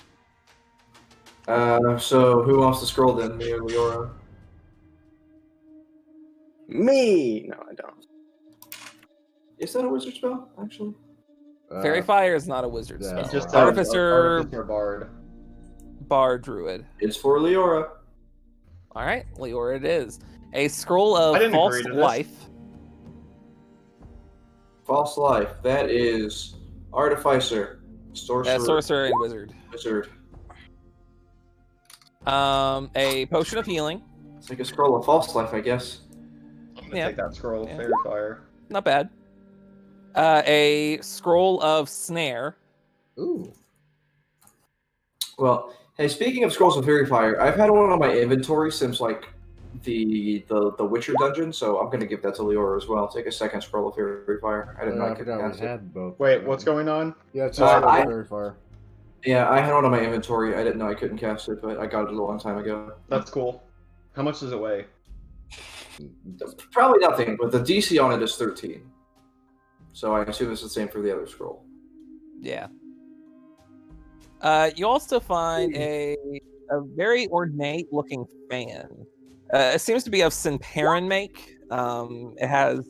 So who wants to scroll then? Me or Leora? Me! No, I don't. Is that a wizard spell, actually? Fairy fire is not a wizard yeah, spell. it's Just Artificer, Artificer Bard. bard, druid. It's for Leora. All right, Leora it is. A scroll of I didn't false agree to this. life. False life. That is artificer, sorcerer, Sorcerer and wizard. wizard. A potion of healing. It's like a scroll of false life, I guess. I'm gonna Yeah. take that scroll of Yeah. fairy fire. Not bad. A scroll of snare. Ooh. Well, hey, speaking of scrolls of fairy fire, I've had one on my inventory since like the Witcher dungeon, so I'm gonna give that to Leora as well. Take a second scroll of fairy fire. I didn't know I I could forgot cast we it. had both. Wait, what's going on? Yeah, it's I- very far. Yeah, I had one on my inventory. I didn't know I couldn't cast it, but I got it a long time ago. That's cool. How much does it weigh? Probably nothing, but the DC on it is 13. So I assume it's the same for the other scroll. Yeah. You also find a very ornate looking fan. It seems to be of Sinparan make. It has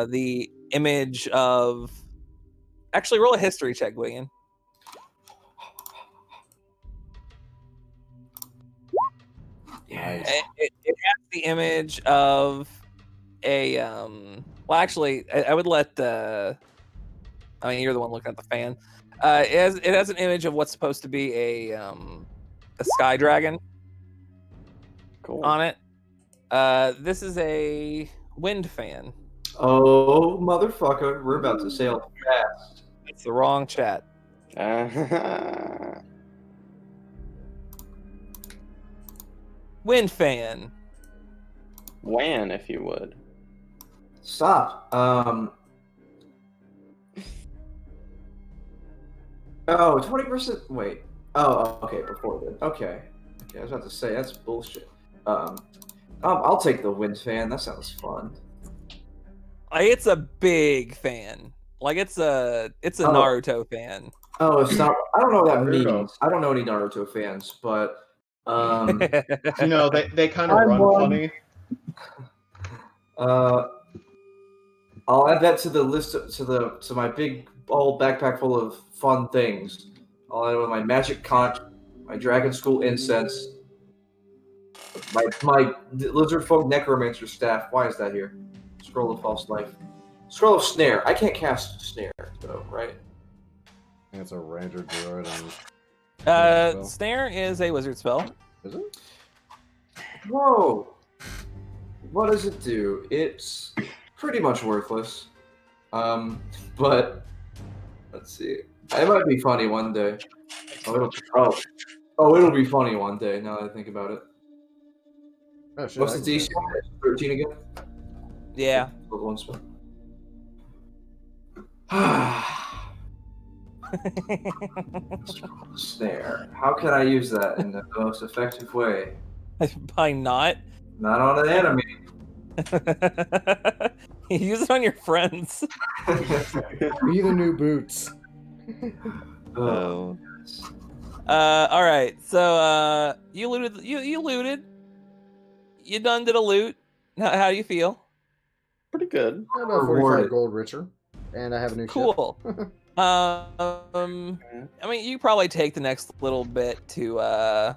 the image of. Actually, roll a history check, William. Nice. It has the image of a. Well, actually, I would let. I mean, you're the one looking at the fan. It has an image of what's supposed to be a sky dragon Cool. on it. This is a wind fan. Oh, motherfucker. We're about to sail fast. It's the wrong chat. Wind fan. Wan, if you would. Stop. Oh, 20%. Wait. Oh, okay. Before then. Okay. I was about to say that's bullshit. I'll take the wind fan. That sounds fun. Like, it's a big fan. Like it's a Oh. Naruto fan. Oh, it's not. I don't know what that Naruto. means. I don't know any Naruto fans, but You know, they kind of I'm run one. funny. I'll add that to the list to my big old backpack full of fun things. I'll add it with my magic conch, my dragon school incense, the My lizard folk necromancer staff. Why is that here? Scroll of false life. Scroll of snare. I can't cast snare though, right? It's a ranger druid. And Snare is a wizard spell. is it? Whoa! What does it do? It's pretty much worthless. But let's see. It might be funny one day. It'll be funny one day. Now that I think about it. Oh, shit, What's I the can DC? 13 again. Yeah. Level 1 spell. Snare. How can I use that in the most effective way? By not. Not on an enemy. Use it on your friends. Be the new boots. Oh. All right. So you looted. You looted. You done did a loot. How do you feel? Pretty good. I'm about 45 gold richer, and I have a new ship. Cool. I mean, you probably take the next little bit to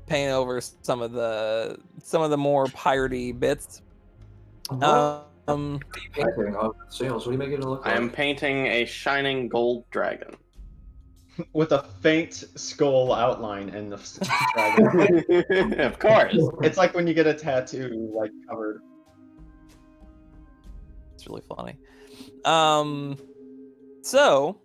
paint over some of the more piratey bits. Painting of sails. What are you making it look like? I am painting a shining gold dragon. With a faint skull outline and the dragon. Of course. It's like when you get a tattoo, like, covered. It's really funny. So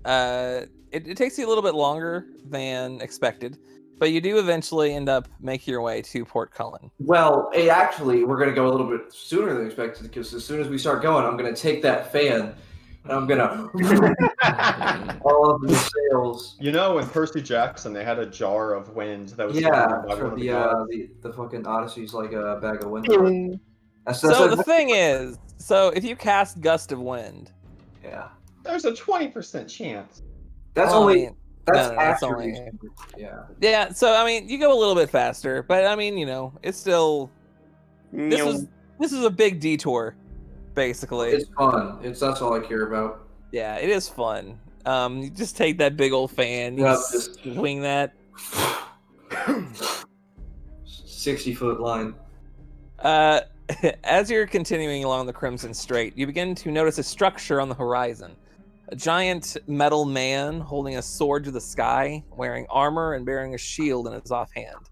it takes you a little bit longer than expected, but you do eventually end up making your way to Port Cullen. Well, actually, we're going to go a little bit sooner than expected because as soon as we start going, I'm going to take that fan and I'm going to all of the sails. You know, in Percy Jackson, they had a jar of wind that was for the fucking Odyssey's like a bag of wind. So the thing is, if you cast Gust of Wind, yeah, there's a 20% chance. That's that's only. Yeah. So I mean, you go a little bit faster, but I mean, it's still. This is a big detour, basically. It's fun. That's all I care about. Yeah, it is fun. You just take that big old fan, you just swing that 60-foot line. As you're continuing along the Crimson Strait, you begin to notice a structure on the horizon. A giant metal man holding a sword to the sky, wearing armor and bearing a shield in his offhand.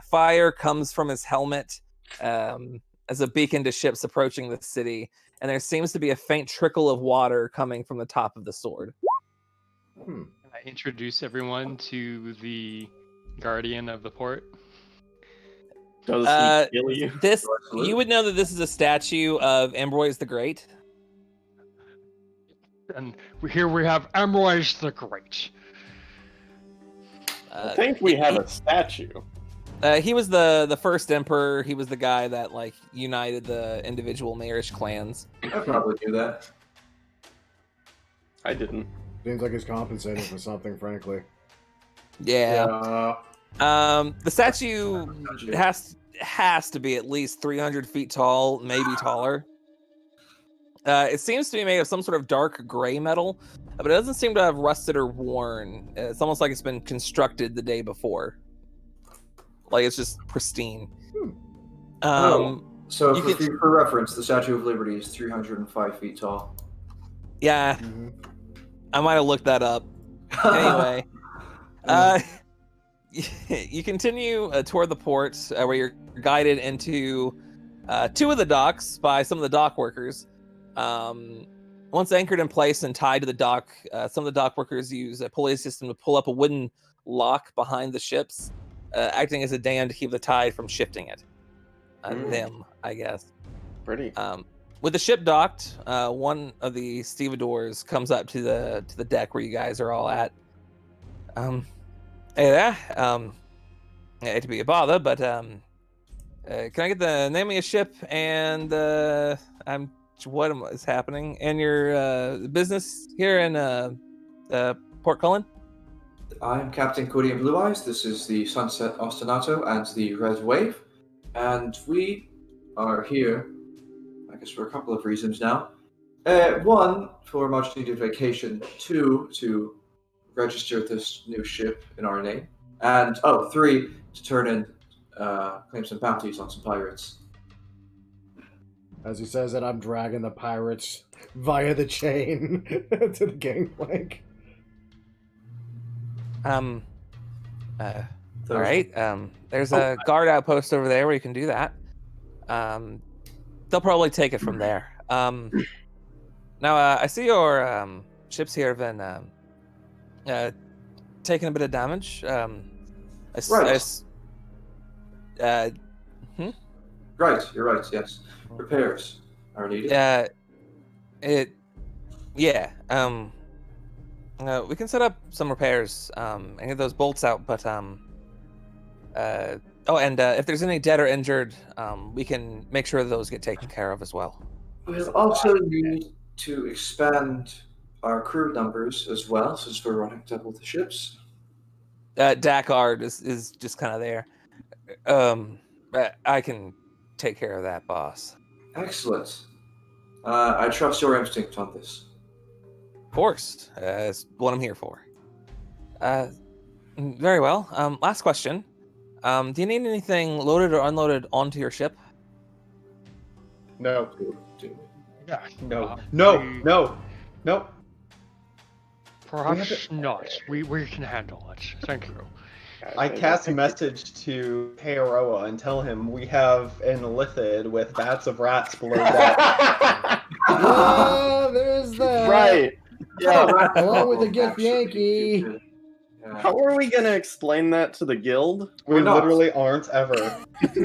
Fire comes from his helmet as a beacon to ships approaching the city, and there seems to be a faint trickle of water coming from the top of the sword. Can I introduce everyone to the guardian of the port? Does he kill you? You would know that this is a statue of Ambrose the Great. And here we have Ambrose the Great. I think we have a statue. He was the first emperor. He was the guy that united the individual Marish clans. I probably do that. I didn't. Seems like he's compensating for something, frankly. Yeah. The statue has to be at least 300 feet tall, maybe taller. It seems to be made of some sort of dark gray metal, but it doesn't seem to have rusted or worn. It's almost like it's been constructed the day before. Like it's just pristine. So for reference, the Statue of Liberty is 305 feet tall. Yeah. Mm-hmm. I might have looked that up. Anyway. You continue toward the port where you're guided into two of the docks by some of the dock workers. Once anchored in place and tied to the dock, some of the dock workers use a pulley system to pull up a wooden lock behind the ships, acting as a dam to keep the tide from shifting it. Them, I guess. Pretty. With the ship docked, one of the stevedores comes up to the deck where you guys are all at. Hey there. I hate to be a bother, but can I get the name of your ship and what is happening and your business here in Port Cullen? I'm Captain Cody Blue Eyes. This is the Sunset Ostinato and the Red Wave, and we are here, I guess, for a couple of reasons now. One, for much needed vacation. Two, to register this new ship in our name. And three, to turn in claim some bounties on some pirates. As he says that, I'm dragging the pirates via the chain to the gangplank. All right. There's a guard outpost over there where you can do that. They'll probably take it from there. Now, I see your ships here have been taking a bit of damage. Right, you're right, yes. Repairs are needed. We can set up some repairs and get those bolts out, but if there's any dead or injured, we can make sure those get taken care of as well. We'll also need to expand our crew numbers as well, since we're running double the ships. Dakar is just kind of there. I can take care of that, boss. Excellent. I trust your instinct on this. Of course. That's what I'm here for. Very well. Last question. Do you need anything loaded or unloaded onto your ship? No. Yeah. No. Perhaps not. We can handle it. Thank you. I cast a message to Heoroa and tell him we have an Illithid with bats of rats below deck. Oh, there's that. Right. Yeah. Along with the gift Yankee. How are we gonna explain that to the guild? We literally aren't ever.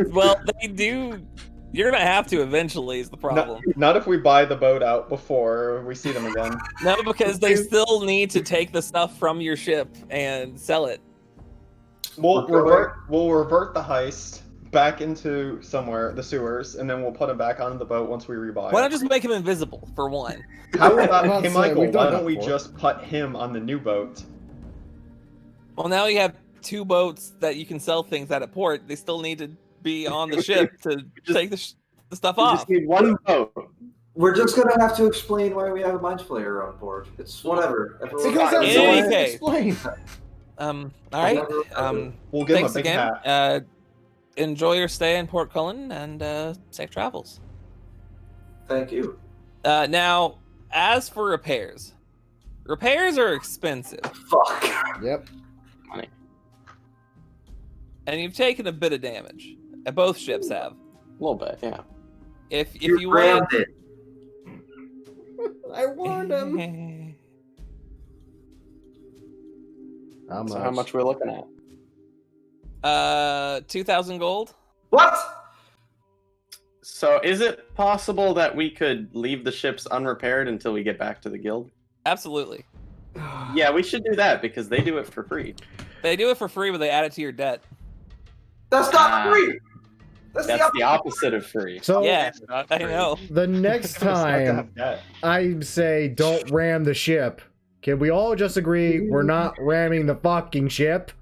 Well, they do. You're gonna have to eventually. Is the problem? Not if we buy the boat out before we see them again. No, because they still need to take the stuff from your ship and sell it. We'll revert the heist back into somewhere, the sewers, and then we'll put him back on the boat once we rebuy Why it. not just make him invisible for one? How about, Well, hey so Michael, we've done why that don't we before. just put him on the new boat? Well, now you have two boats that you can sell things at port. They still need to be on the ship to take the stuff We off. just need one boat. We're just gonna have to explain why we have a mind flayer on board. It's whatever. Because that's In all I any have to case. explain. All right. We'll give him a Thanks big again. hat. Enjoy your stay in Port Cullen and safe travels. Thank you. Now, as for repairs are expensive, Fuck. Yep. and you've taken a bit of damage. Both ships have. A little bit, yeah. If you want, I warned him. How much? So how much we're looking at? 2,000 gold. What? So is it possible that we could leave the ships unrepaired until we get back to the guild? Absolutely. Yeah, we should do that because they do it for free. They do it for free, but they add it to your debt. That's not free. That's the opposite of free. So Yeah, I know. the next It's not to time have debt. I say don't ram the ship, can we all just agree we're not ramming the fucking ship?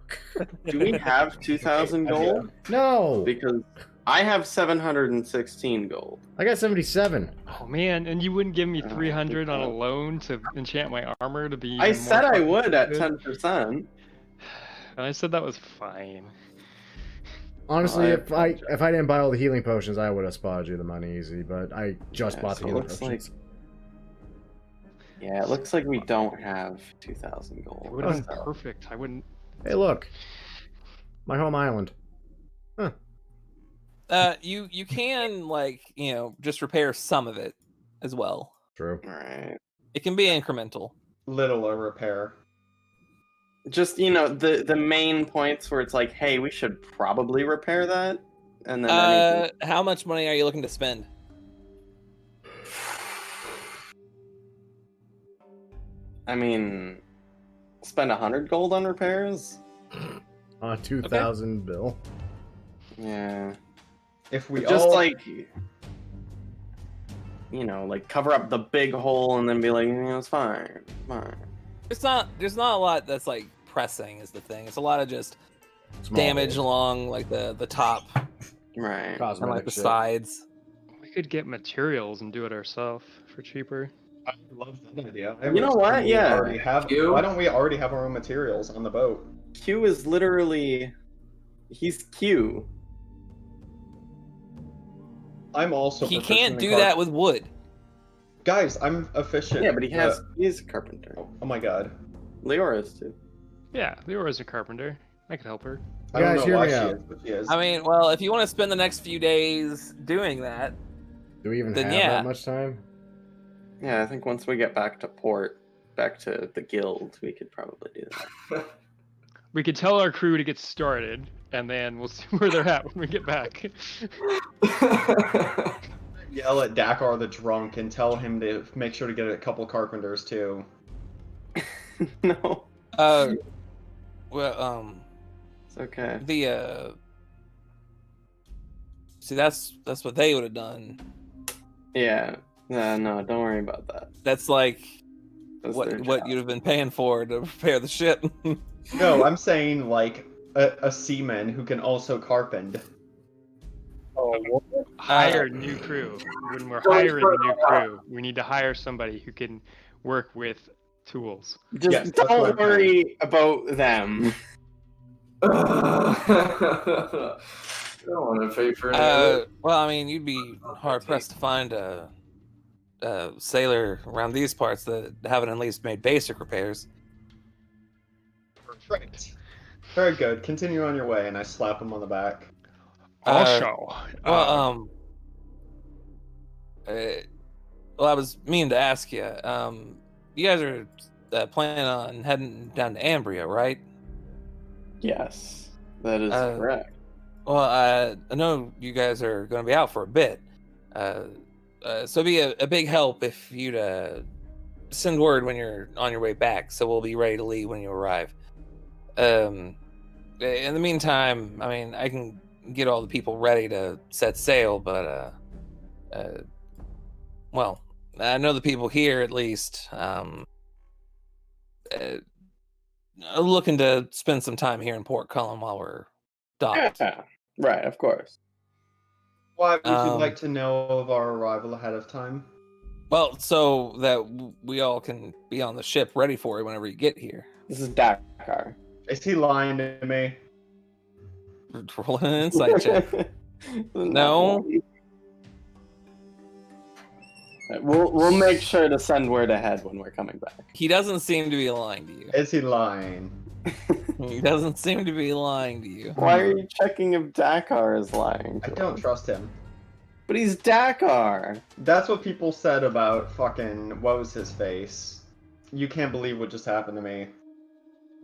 Do we have 2,000 gold? No. Because I have 716 gold. I got 77. Oh man, and you wouldn't give me 300 on a loan to enchant my armor to be. I even said more I would at good? 10%. And I said that was fine. Honestly, I if I didn't buy all the healing potions, I would have spotted you the money easy. But I just Yeah, bought so the it healing looks potions. Yeah, it looks like we don't have 2,000 gold. It would have been So- perfect. I wouldn't. Hey, look, my home island. You can just repair some of it as well. True. Alright. It can be incremental. Little a repair. Just, the main points where it's like, hey, we should probably repair that. And then anything. How much money are you looking to spend? I mean, spend 100 gold on repairs? On a 2,000 bill. Yeah. If we Just all cover up the big hole and then be like, it's fine. Fine. There's not a lot that's like pressing is the thing. It's a lot of just Small damage hole. along like the top Right. and Cosmetic like the shit. sides. We could get materials and do it ourselves for cheaper. I love that idea. You know what? Yeah. Why don't we already have our own materials on the boat? Q is literally... He's Q. I'm also. He proficient can't in do that with wood. Guys, I'm efficient. Yeah, but he's a carpenter. Oh my god. Leora is too. Yeah, Leora's a carpenter. I could help her. I don't Guys, know hear why me she out. is, but she is. I mean, well, if you want to spend the next few days doing that, Do we even Then have yeah. that much time? Yeah, I think once we get back to port, back to the guild, we could probably do that. We could tell our crew to get started, and then we'll see where they're at when we get back. Yell at Dakar the drunk and tell him to make sure to get a couple carpenters too. No, well, it's okay. see, that's what they would have done. Yeah, no, don't worry about that. That's like That's what their what job. you'd have been paying for to repair the ship. No, I'm saying like a seaman who can also carpent. Oh, what? Hire new crew. When we're hiring a new crew, we need to hire somebody who can work with tools. Just Yes, that's what don't I'm worry about them. I don't want to pay for any of it. Well, I mean, you'd be hard pressed to find a sailor around these parts that haven't at least made basic repairs. Right. Very good. Continue on your way, and I slap him on the back. Also, Well, well, I was meaning to ask you. You guys are planning on heading down to Ambria, right? Yes, that is Uh, correct. Well, I know you guys are going to be out for a bit, so it'd be a big help if you'd send word when you're on your way back, so we'll be ready to leave when you arrive. In the meantime, I mean, I can get all the people ready to set sail, but well, I know the people here at least looking to spend some time here in Port Cullen while we're docked. Yeah, right, of course. Why would you Um, like to know of our arrival ahead of time? Well, so that we all can be on the ship ready for you whenever you get here. This is Dakar. Is he lying to me? Roll an insight check. No. We'll make sure to send word ahead when we're coming back. He doesn't seem to be lying to you. Is he lying? He doesn't seem to be lying to you. Why are you checking if Dakar is lying? I to don't us? trust him. But he's Dakar. That's what people said about fucking what was his face. You can't believe what just happened to me.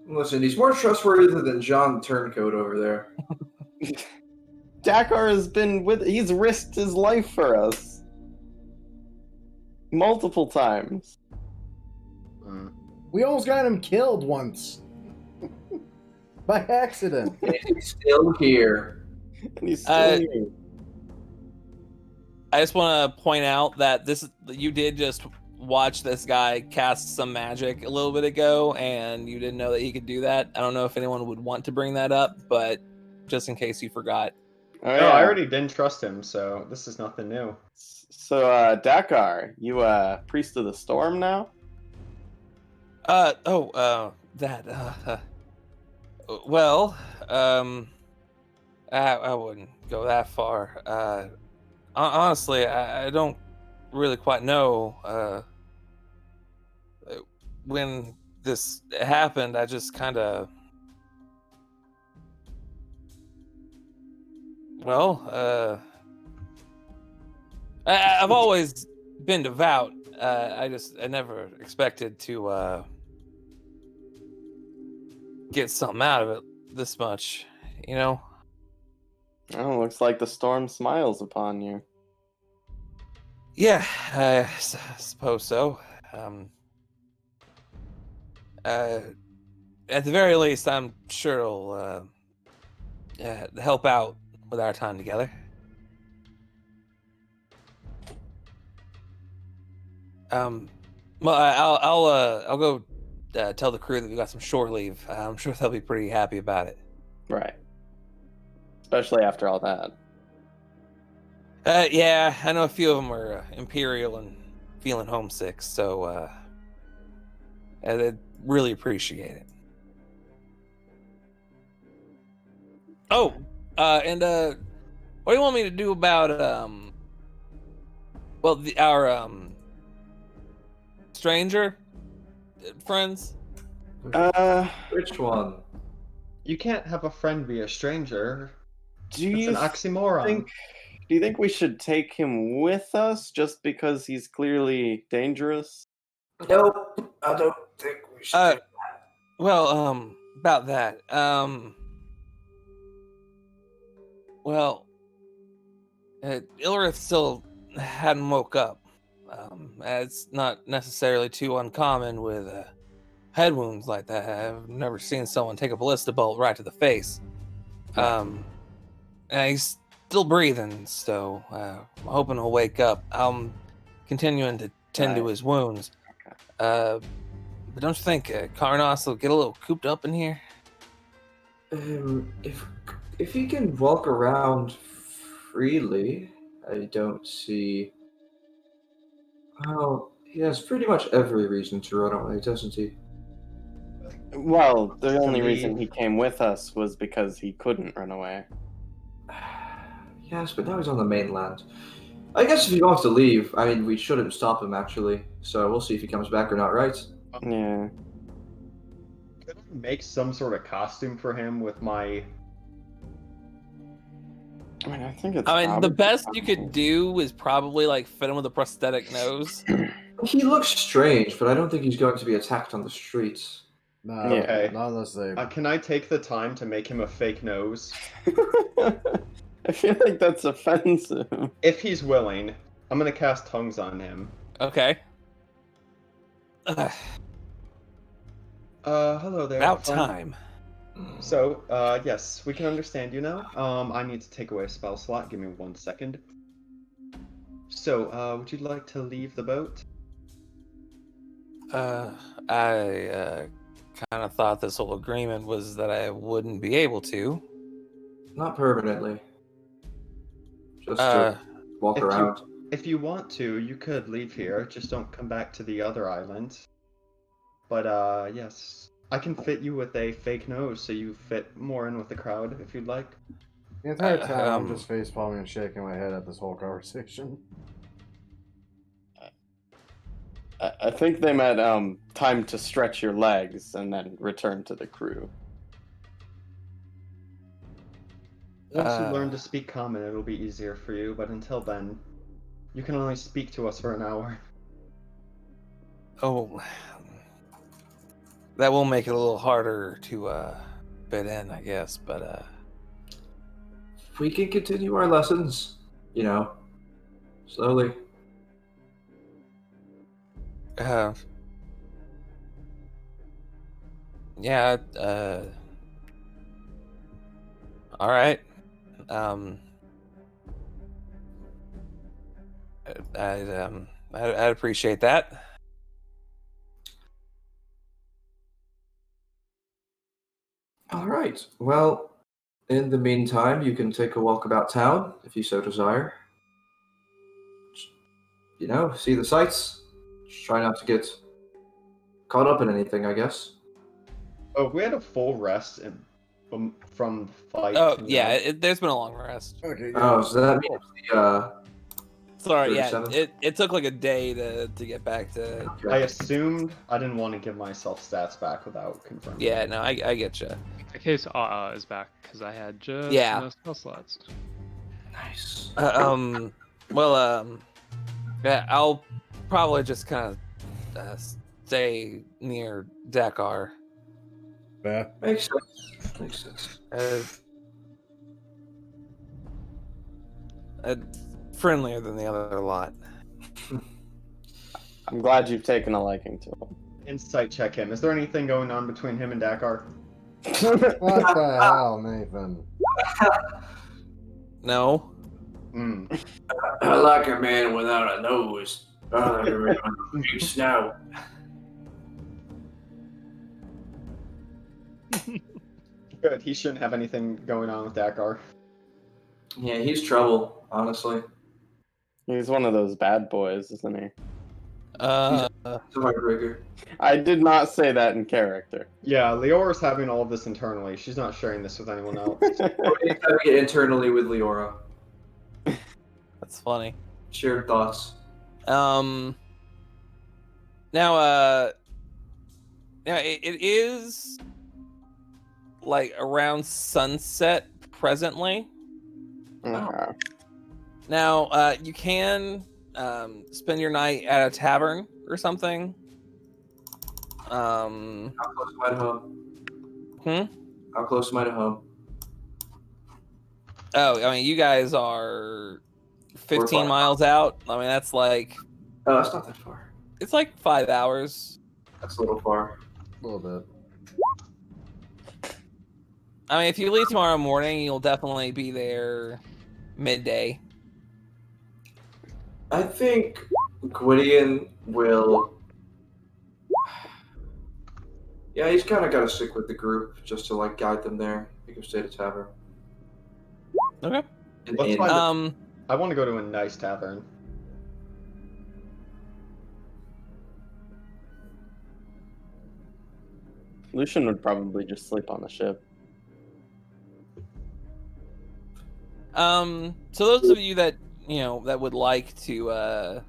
Listen, he's more trustworthy than John Turncoat over there. Dakar he's risked his life for us. Multiple times. Mm. We almost got him killed once. By accident. And he's still here. And he's still here. I just want to point out that you did just watch this guy cast some magic a little bit ago, and you didn't know that he could do that. I don't know if anyone would want to bring that up, but just in case you forgot. Oh, No, yeah. I already didn't trust him, so this is nothing new. So, Dakar, you priest of the storm now? Well, I wouldn't go that far. Honestly, I don't really quite know. When this happened, I just kind of, I've always been devout. I never expected to get something out of it this much, you know? Oh, looks like the storm smiles upon you. Yeah, I suppose so. At the very least, I'm sure it'll help out with our time together. Well, I'll go tell the crew that we got some shore leave. I'm sure they'll be pretty happy about it. Right. Especially after all that. Yeah, I know a few of them are Imperial and feeling homesick, so they'd really appreciate it. Oh, and what do you want me to do about Well, our stranger friends. Which one? You can't have a friend be a stranger. Do It's you an oxymoron. do you think we should take him with us just because he's clearly dangerous? Nope, I don't think we should. Uh, well, about that. Well, Ilrith still hadn't woke up. It's not necessarily too uncommon with head wounds like that. I've never seen someone take a ballista bolt right to the face. And he's still breathing, so I'm hoping he'll wake up. I'm continuing to tend to his wounds. But don't you think Karnos will get a little cooped up in here? If he can walk around freely, I don't see. Well, he has pretty much every reason to run away, doesn't he? Well, the To only leave. reason he came with us was because he couldn't run away. Yes, but now he's on the mainland. I guess if he wants to leave, I mean, we shouldn't stop him, actually. So we'll see if he comes back or not, right? Yeah. Could I make some sort of costume for him with my... I mean, I think it's. I mean, the probably best you possible. could do is probably like fit him with a prosthetic nose. He looks strange, but I don't think he's going to be attacked on the streets. No, Okay. not unless they. can I take the time to make him a fake nose? I feel like that's offensive. If he's willing, I'm gonna cast tongues on him. Okay. Hello there. About friend. time. So, yes, we can understand you now. I need to take away a spell slot. Give me 1 second. So, would you like to leave the boat? I kind of thought this whole agreement was that I wouldn't be able to. Not permanently. Just Uh, to walk if you- around. If you want to, you could leave here. Just don't come back to the other island. But, yes. I can fit you with a fake nose so you fit more in with the crowd if you'd like. The entire time, I'm um, just face palming and shaking my head at this whole conversation. I think they meant time to stretch your legs and then return to the crew. Once you learn to speak common, it'll be easier for you, but until then, you can only speak to us for an hour. Oh, that will make it a little harder to fit in, I guess. But We can continue our lessons, you know, slowly. yeah. All right. I'd appreciate that. All right. Well, in the meantime, you can take a walk about town if you so desire. You know, see the sights. Just try not to get caught up in anything, I guess. Oh, we had a full rest from the fight. Oh, you yeah. know? There's been a long rest. Okay. Oh, so that means Sorry, yeah. 37? It took like a day to get back to. I assumed I didn't want to give myself stats back without confirming. Yeah, no, I get you. In case is back because I had just Yeah. enough spell slots. Nice. Yeah, I'll probably just kind of stay near Dakar. Yeah. Makes sense. Makes sense. Friendlier than the other lot. I'm glad you've taken a liking to him. Insight check him. Is there anything going on between him and Dakar? What the hell, Nathan? No. I like a man without a nose. I like a man with a big snout. Good. He shouldn't have anything going on with Dakar. Yeah, he's trouble, honestly. He's one of those bad boys, isn't he? He's a heartbreaker. I did not say that in character. Yeah, Leora's having all of this internally. She's not sharing this with anyone else. He's having it internally with Leora. That's funny. Shared thoughts. Now, it is like around sunset presently. Okay. Now, you can spend your night at a tavern or something. How close am I to home? How close am I to home? Oh, I mean, you guys are 15 far? miles out. I mean, that's like, Oh, that's not that far. it's like 5 hours. That's a little far. A little bit. I mean, if you leave tomorrow morning, you'll definitely be there midday. I think Gwydion will. Yeah, he's kind of got to stick with the group just to like guide them there. He can stay at a tavern. Okay. Let's find Um, I want to go to a nice tavern. Lucian would probably just sleep on the ship. so those of you that that would like to at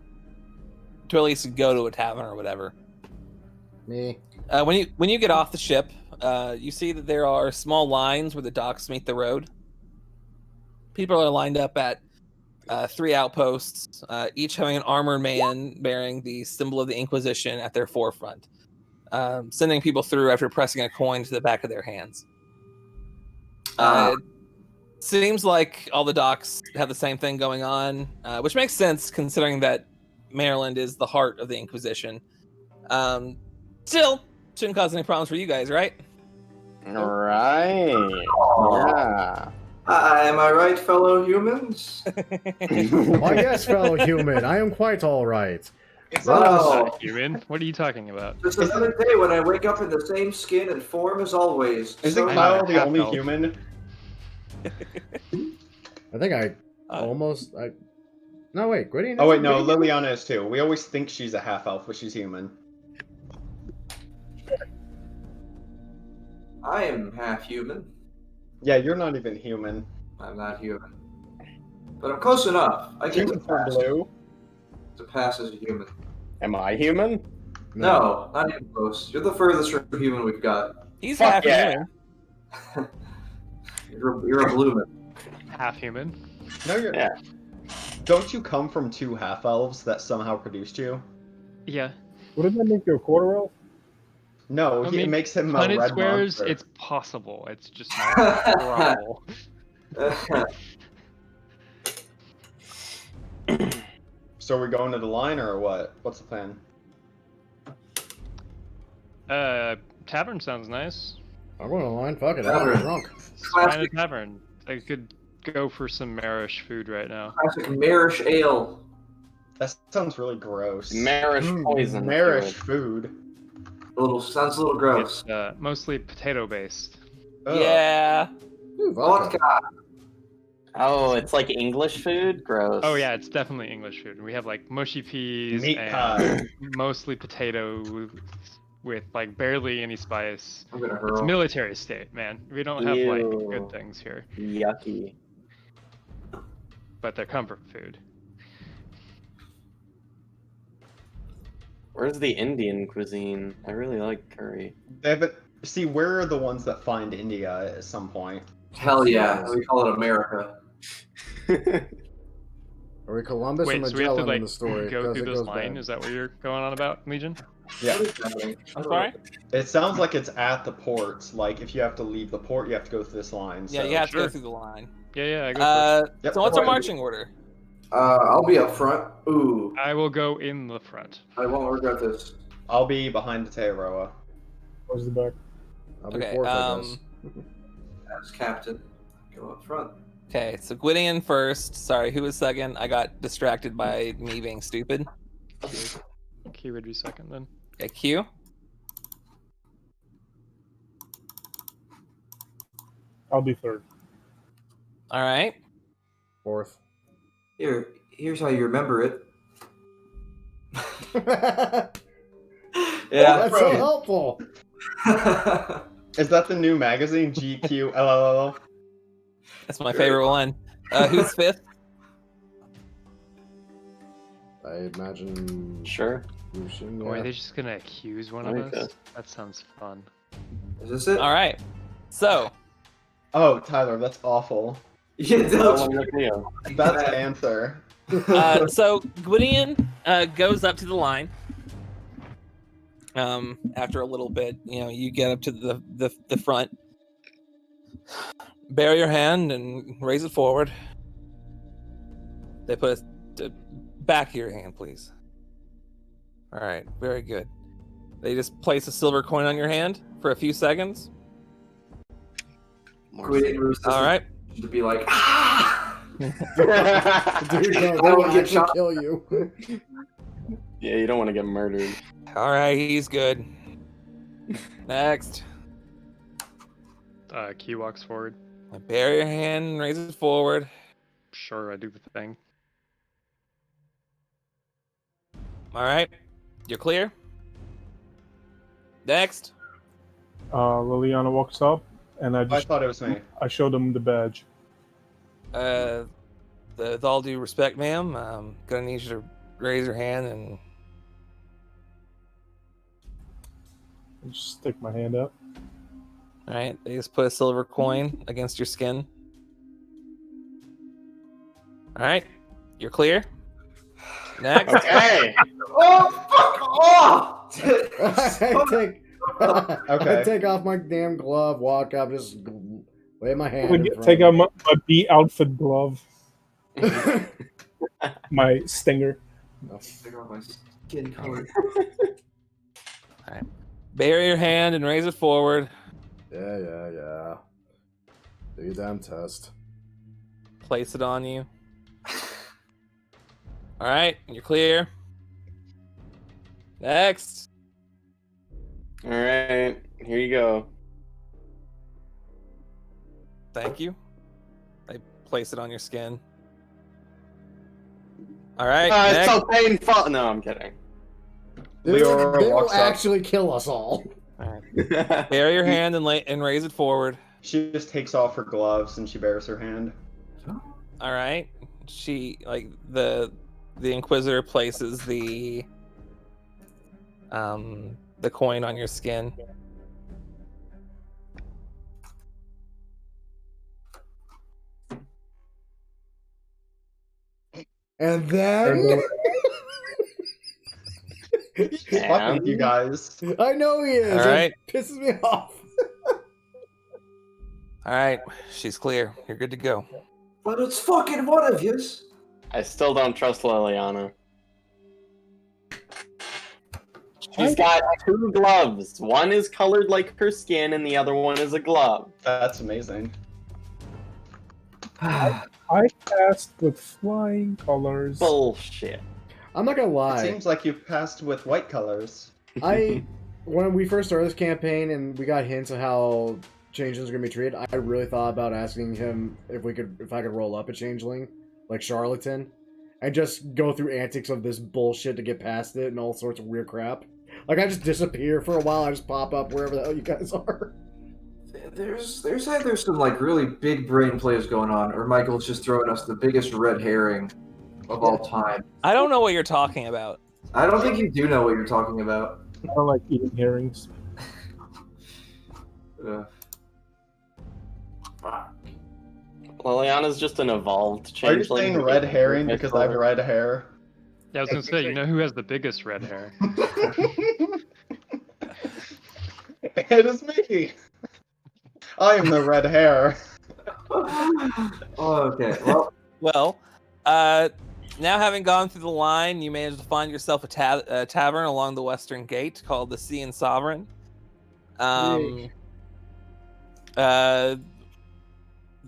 least go to a tavern or whatever. Me. When you get off the ship, you see that there are small lines where the docks meet the road. People are lined up at 3 outposts, each having an armored man bearing the symbol of the Inquisition at their forefront, sending people through after pressing a coin to the back of their hands. It seems like all the docks have the same thing going on, which makes sense considering that Maryland is the heart of the Inquisition. Still, shouldn't cause any problems for you guys, right? Right. Yeah. Am I right, fellow humans? Why, yes, fellow human. I am quite all right. Wow. Human? What are you talking about? Just another day when I wake up in the same skin and form as always. Isn't I'm Kyle a the only half-elf. human? I think I almost. No, wait. Gwydion. Oh wait, isn't no, Gwydion? Liliana is too. We always think she's a half elf, but she's human. I am half human. Yeah, you're not even human. I'm not human. But I'm close enough. I get to Humans are pass, blue. to pass as a human. Am I human? No, not even close. You're the furthest from human we've got. He's Fuck half yeah. human. You're a blue man. Half human. No, you're. Yeah. Don't you come from 2 half elves that somehow produced you? Yeah. Wouldn't that make you a quarter elf? No, I it mean, makes him a Punnett red swears monster. it's possible. It's just not probable. So are we going to the line or what? What's the plan? Tavern sounds nice. I'm going to line. Fuck it. I'm drunk. Find a Classic, tavern. I could go for some marish food right now. classic marish ale. That sounds really gross. Marish poison. Marish food. Sounds a little gross. It's mostly potato based. Ugh. Yeah. Ooh, vodka. Vodka. Oh, it's like English food? Gross. Oh yeah, it's definitely English food. We have like mushy peas Meat and pie. mostly potato with like barely any spice. I'm gonna It's hurl. military state, man. We don't have like Ew. good things here, Yucky. but they're comfort food. Where's the Indian cuisine? I really like curry. They haven't. See, we're the ones that find India at some point. Hell yeah, we call it America. Are we Columbus or Wait, so we have to Magellan like in the story? go 'Cause through it this goes line? bad. Is that what you're going on about, Legion? Yeah. What is happening? I'm sorry? It sounds like it's at the port. Like if you have to leave the port, you have to go through this line. Yeah, so- you have to go Sure. through the line. Yeah, I go first. Yep. So what's our Alright. marching order? I'll be up front. Ooh, I will go in the front. I won't regret this. I'll be behind the Tearoa. Where's the back? I'll be Okay, fourth, I guess. As captain, go up front. Okay, so Gwydion first. Sorry, who was second? I got distracted by me being stupid. Key would be second then. Okay, Q. I'll be third. All right. Fourth. Here's how you remember it. That's so helpful. Is that the new magazine? GQLLL? That's my favorite one. Who's fifth? I imagine. Sure. Lucian, Or are yeah. they just gonna accuse one I of think us? so. That sounds fun. Is this it? All right. So, Oh, Tyler, that's awful. Yeah, Well, don't. look at you. That's answer. so Gwydion goes up to the line. After a little bit, you get up to the front. Bare your hand and raise it forward. They put back of your hand, please. All right, very good. They just place a silver coin on your hand for a few seconds. All right. To be like, ah! Dude, I no, don't they'll get actually shot. kill you. Yeah, you don't want to get murdered. All right, he's good. Next. Q walks forward. Bare your hand and raise it forward. Sure, I do the thing. All right, you're clear. Next. Liliana walks up, and I thought it was me. I showed them the badge. With all due respect, ma'am, I'm gonna need you to raise your hand and I just stick my hand up. all right. They just put a silver coin against your skin. All right, you're clear. Next. Okay. Oh, fuck off! I take off my damn glove, walk up, just lay my hand. in front Take of out my bee outfit glove, my stinger. Take off my skin color. Bare your hand and raise it forward. Yeah. Do your damn test. Place it on you. All right, you're clear. Next. All right. Here you go. Thank you. They place it on your skin. All right. It's next. so painful. No, I'm kidding. They Leora will walks up. actually kill us all. All right. Bare your hand and raise it forward. She just takes off her gloves and she bares her hand. All right. She the Inquisitor places the coin on your skin. And then He's fucking with you guys. I know he is. All right. It pisses me off. All right. She's clear. You're good to go. But it's fucking one of yous. I still don't trust Liliana. She's got two gloves. One is colored like her skin, and the other one is a glove. That's amazing. I passed with flying colors. Bullshit. I'm not gonna It lie. seems like you've passed with white colors. When we first started this campaign and we got hints of how changelings are gonna be treated, I really thought about asking him if I could roll up a changeling, like Charlatan, and just go through antics of this bullshit to get past it and all sorts of weird crap. Like I just disappear for a while, I just pop up wherever the hell you guys are. There's either some like really big brain plays going on, or Michael's just throwing us the biggest red herring of all time. I don't know what you're talking about. I don't think you do know what you're talking about. I don't like eating herrings. Liliana's just an evolved Are you changeling. saying red herring because I have red hair? Yeah, I was gonna say, you know who has the biggest red hair? It is me. I am the red hair. Okay, well, Well, now having gone through the line, you managed to find yourself a tavern along the western gate called the Sea and Sovereign.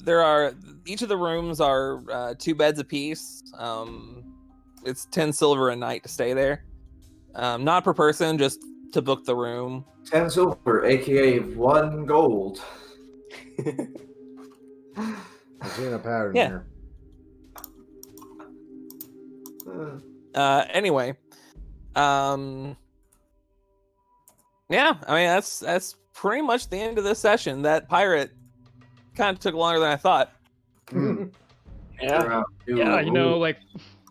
There are each of the rooms are 2 beds apiece. It's 10 silver a night to stay there. Not per person, just to book the room. 10 silver, aka 1 gold. I'm seeing a pattern Yeah. here. Anyway, yeah, I mean that's pretty much the end of this session. That pirate kind of took longer than I thought. Yeah. Yeah, you know, like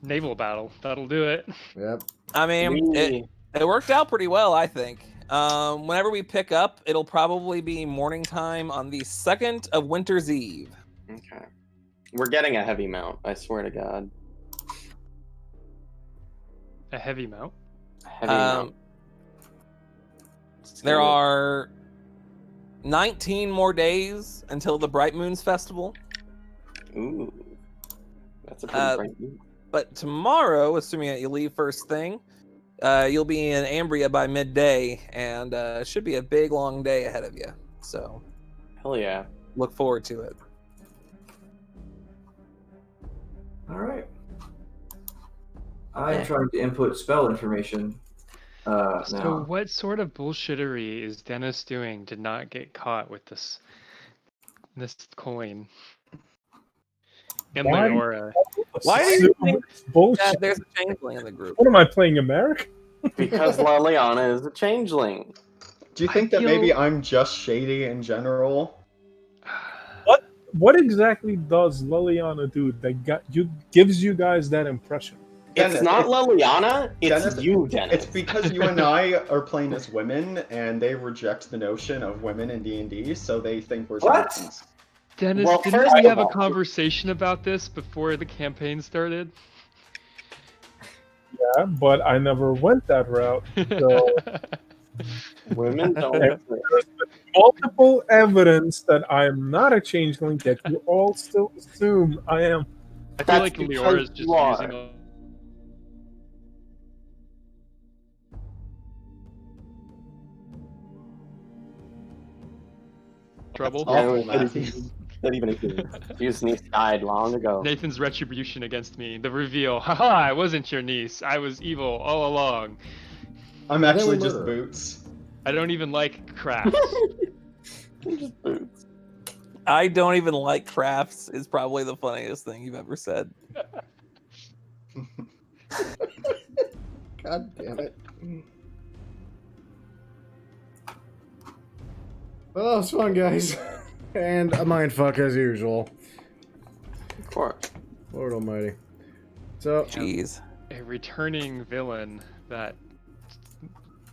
naval battle. That'll do it. Yep. I mean, it worked out pretty well, I think. Whenever we pick up, it'll probably be morning time on the 2nd of Winter's Eve. Okay. We're getting a heavy mount, I swear to God. A heavy mount. A heavy mount. There are 19 more days until the Bright Moons Festival. Ooh. That's a pretty bright moon. But tomorrow, assuming that you leave first thing, you'll be in Ambria by midday, and should be a big, long day ahead of you. So, Hell yeah. look forward to it. All right. I'm trying to input spell information So now. what sort of bullshittery is Dennis doing to not get caught with this coin? And Why? Leora. Why do you think Bullshit. that there's a changeling in the group? What am I playing, America? Because Liliana is a changeling. Do you think that maybe I'm just shady in general? What exactly does Liliana do that gives you guys that impression? It's not Liliana, it's Dennis, you, Dennis. It's because you and I are playing as women, and they reject the notion of women in D&D, so they think we're What? shenanigans. Dennis, Well, didn't first we of have a all- conversation about this before the campaign started? Yeah, but I never went that route. So Women don't. there's multiple evidence that I am not a changeling, yet you all still assume I am. I feel That's like because Leora's just you are. using a... trouble. Awful, Yeah, it Matthew. was- Not even a human. His niece died long ago. Nathan's retribution against me. The reveal. Haha, I wasn't your niece. I was evil all along. I'm actually Then we just murder. Boots. I don't even like crafts. Just boots. I don't even like crafts is probably the funniest thing you've ever said. God damn it. Well, that was fun, guys. And a mindfuck as usual. Of course. Lord almighty. So, Jeez. A returning villain that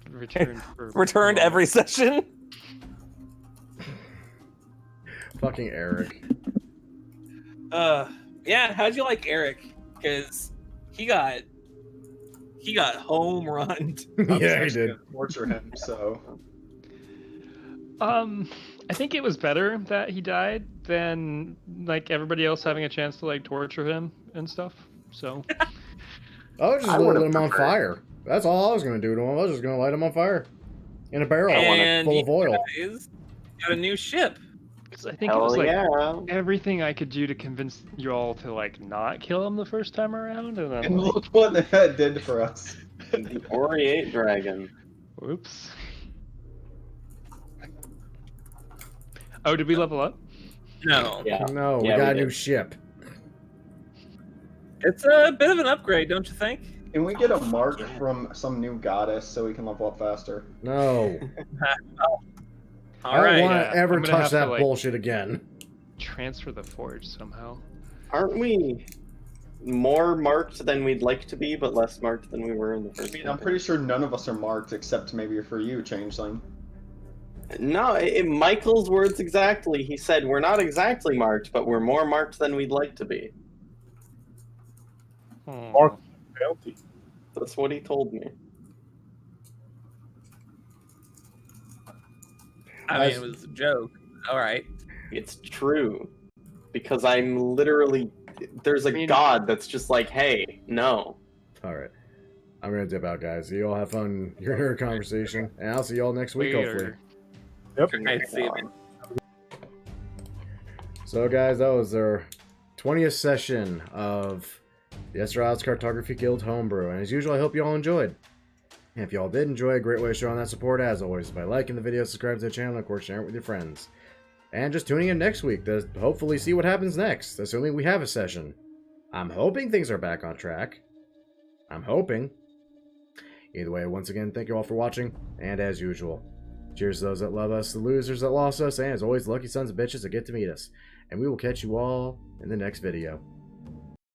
returned for Returned every session. fucking Eric. Yeah, how'd you like Eric? Because he got home run. Yeah, he did. Torture him, so... I think it was better that he died than like everybody else having a chance to like torture him and stuff. So I was just I gonna would've light him on preferred- fire. That's all I was gonna do to him. I was just gonna light him on fire. In a barrel And full of oil. you guys got a new ship. 'cause I think it was Hell like yeah. everything I could do to convince you all to like not kill him the first time around, and then And like, look what that did for us. The Oriate Dragon. whoops. Oh, did we level up? No. Yeah. No, we Yeah, got we a new did. ship. It's a bit of an upgrade, don't you think? Can we get a mark from some new goddess so we can level up faster? No. I All don't right. want yeah, to ever I'm gonna touch have to, that like- bullshit again. Transfer the forge somehow. Aren't we more marked than we'd like to be, but less marked than we were in the first I mean, I'm campaign? pretty sure none of us are marked except maybe for you, Changeling. No, in Michael's words exactly, he said, we're not exactly marked, but we're more marked than we'd like to be. Mark bounty. That's what he told me. I mean, it was a joke. All right. It's true. Because I'm literally... There's a mean- god that's just like, hey, no. Alright. I'm gonna dip out, guys. You all have fun in your conversation. And I'll see you all next week, hopefully. Later. Yep. Good night, see you, man. So, guys, that was our 20th session of the Esterisle Cartography Guild Homebrew. And as usual, I hope you all enjoyed. And if you all did enjoy, a great way to show on that support, as always, is by liking the video, subscribing to the channel, and of course, sharing it with your friends. And just tuning in next week to hopefully see what happens next, assuming we have a session. I'm hoping things are back on track. I'm hoping. Either way, once again, thank you all for watching, and as usual, cheers to those that love us, the losers that lost us, and as always, lucky sons of bitches that get to meet us. And we will catch you all in the next video.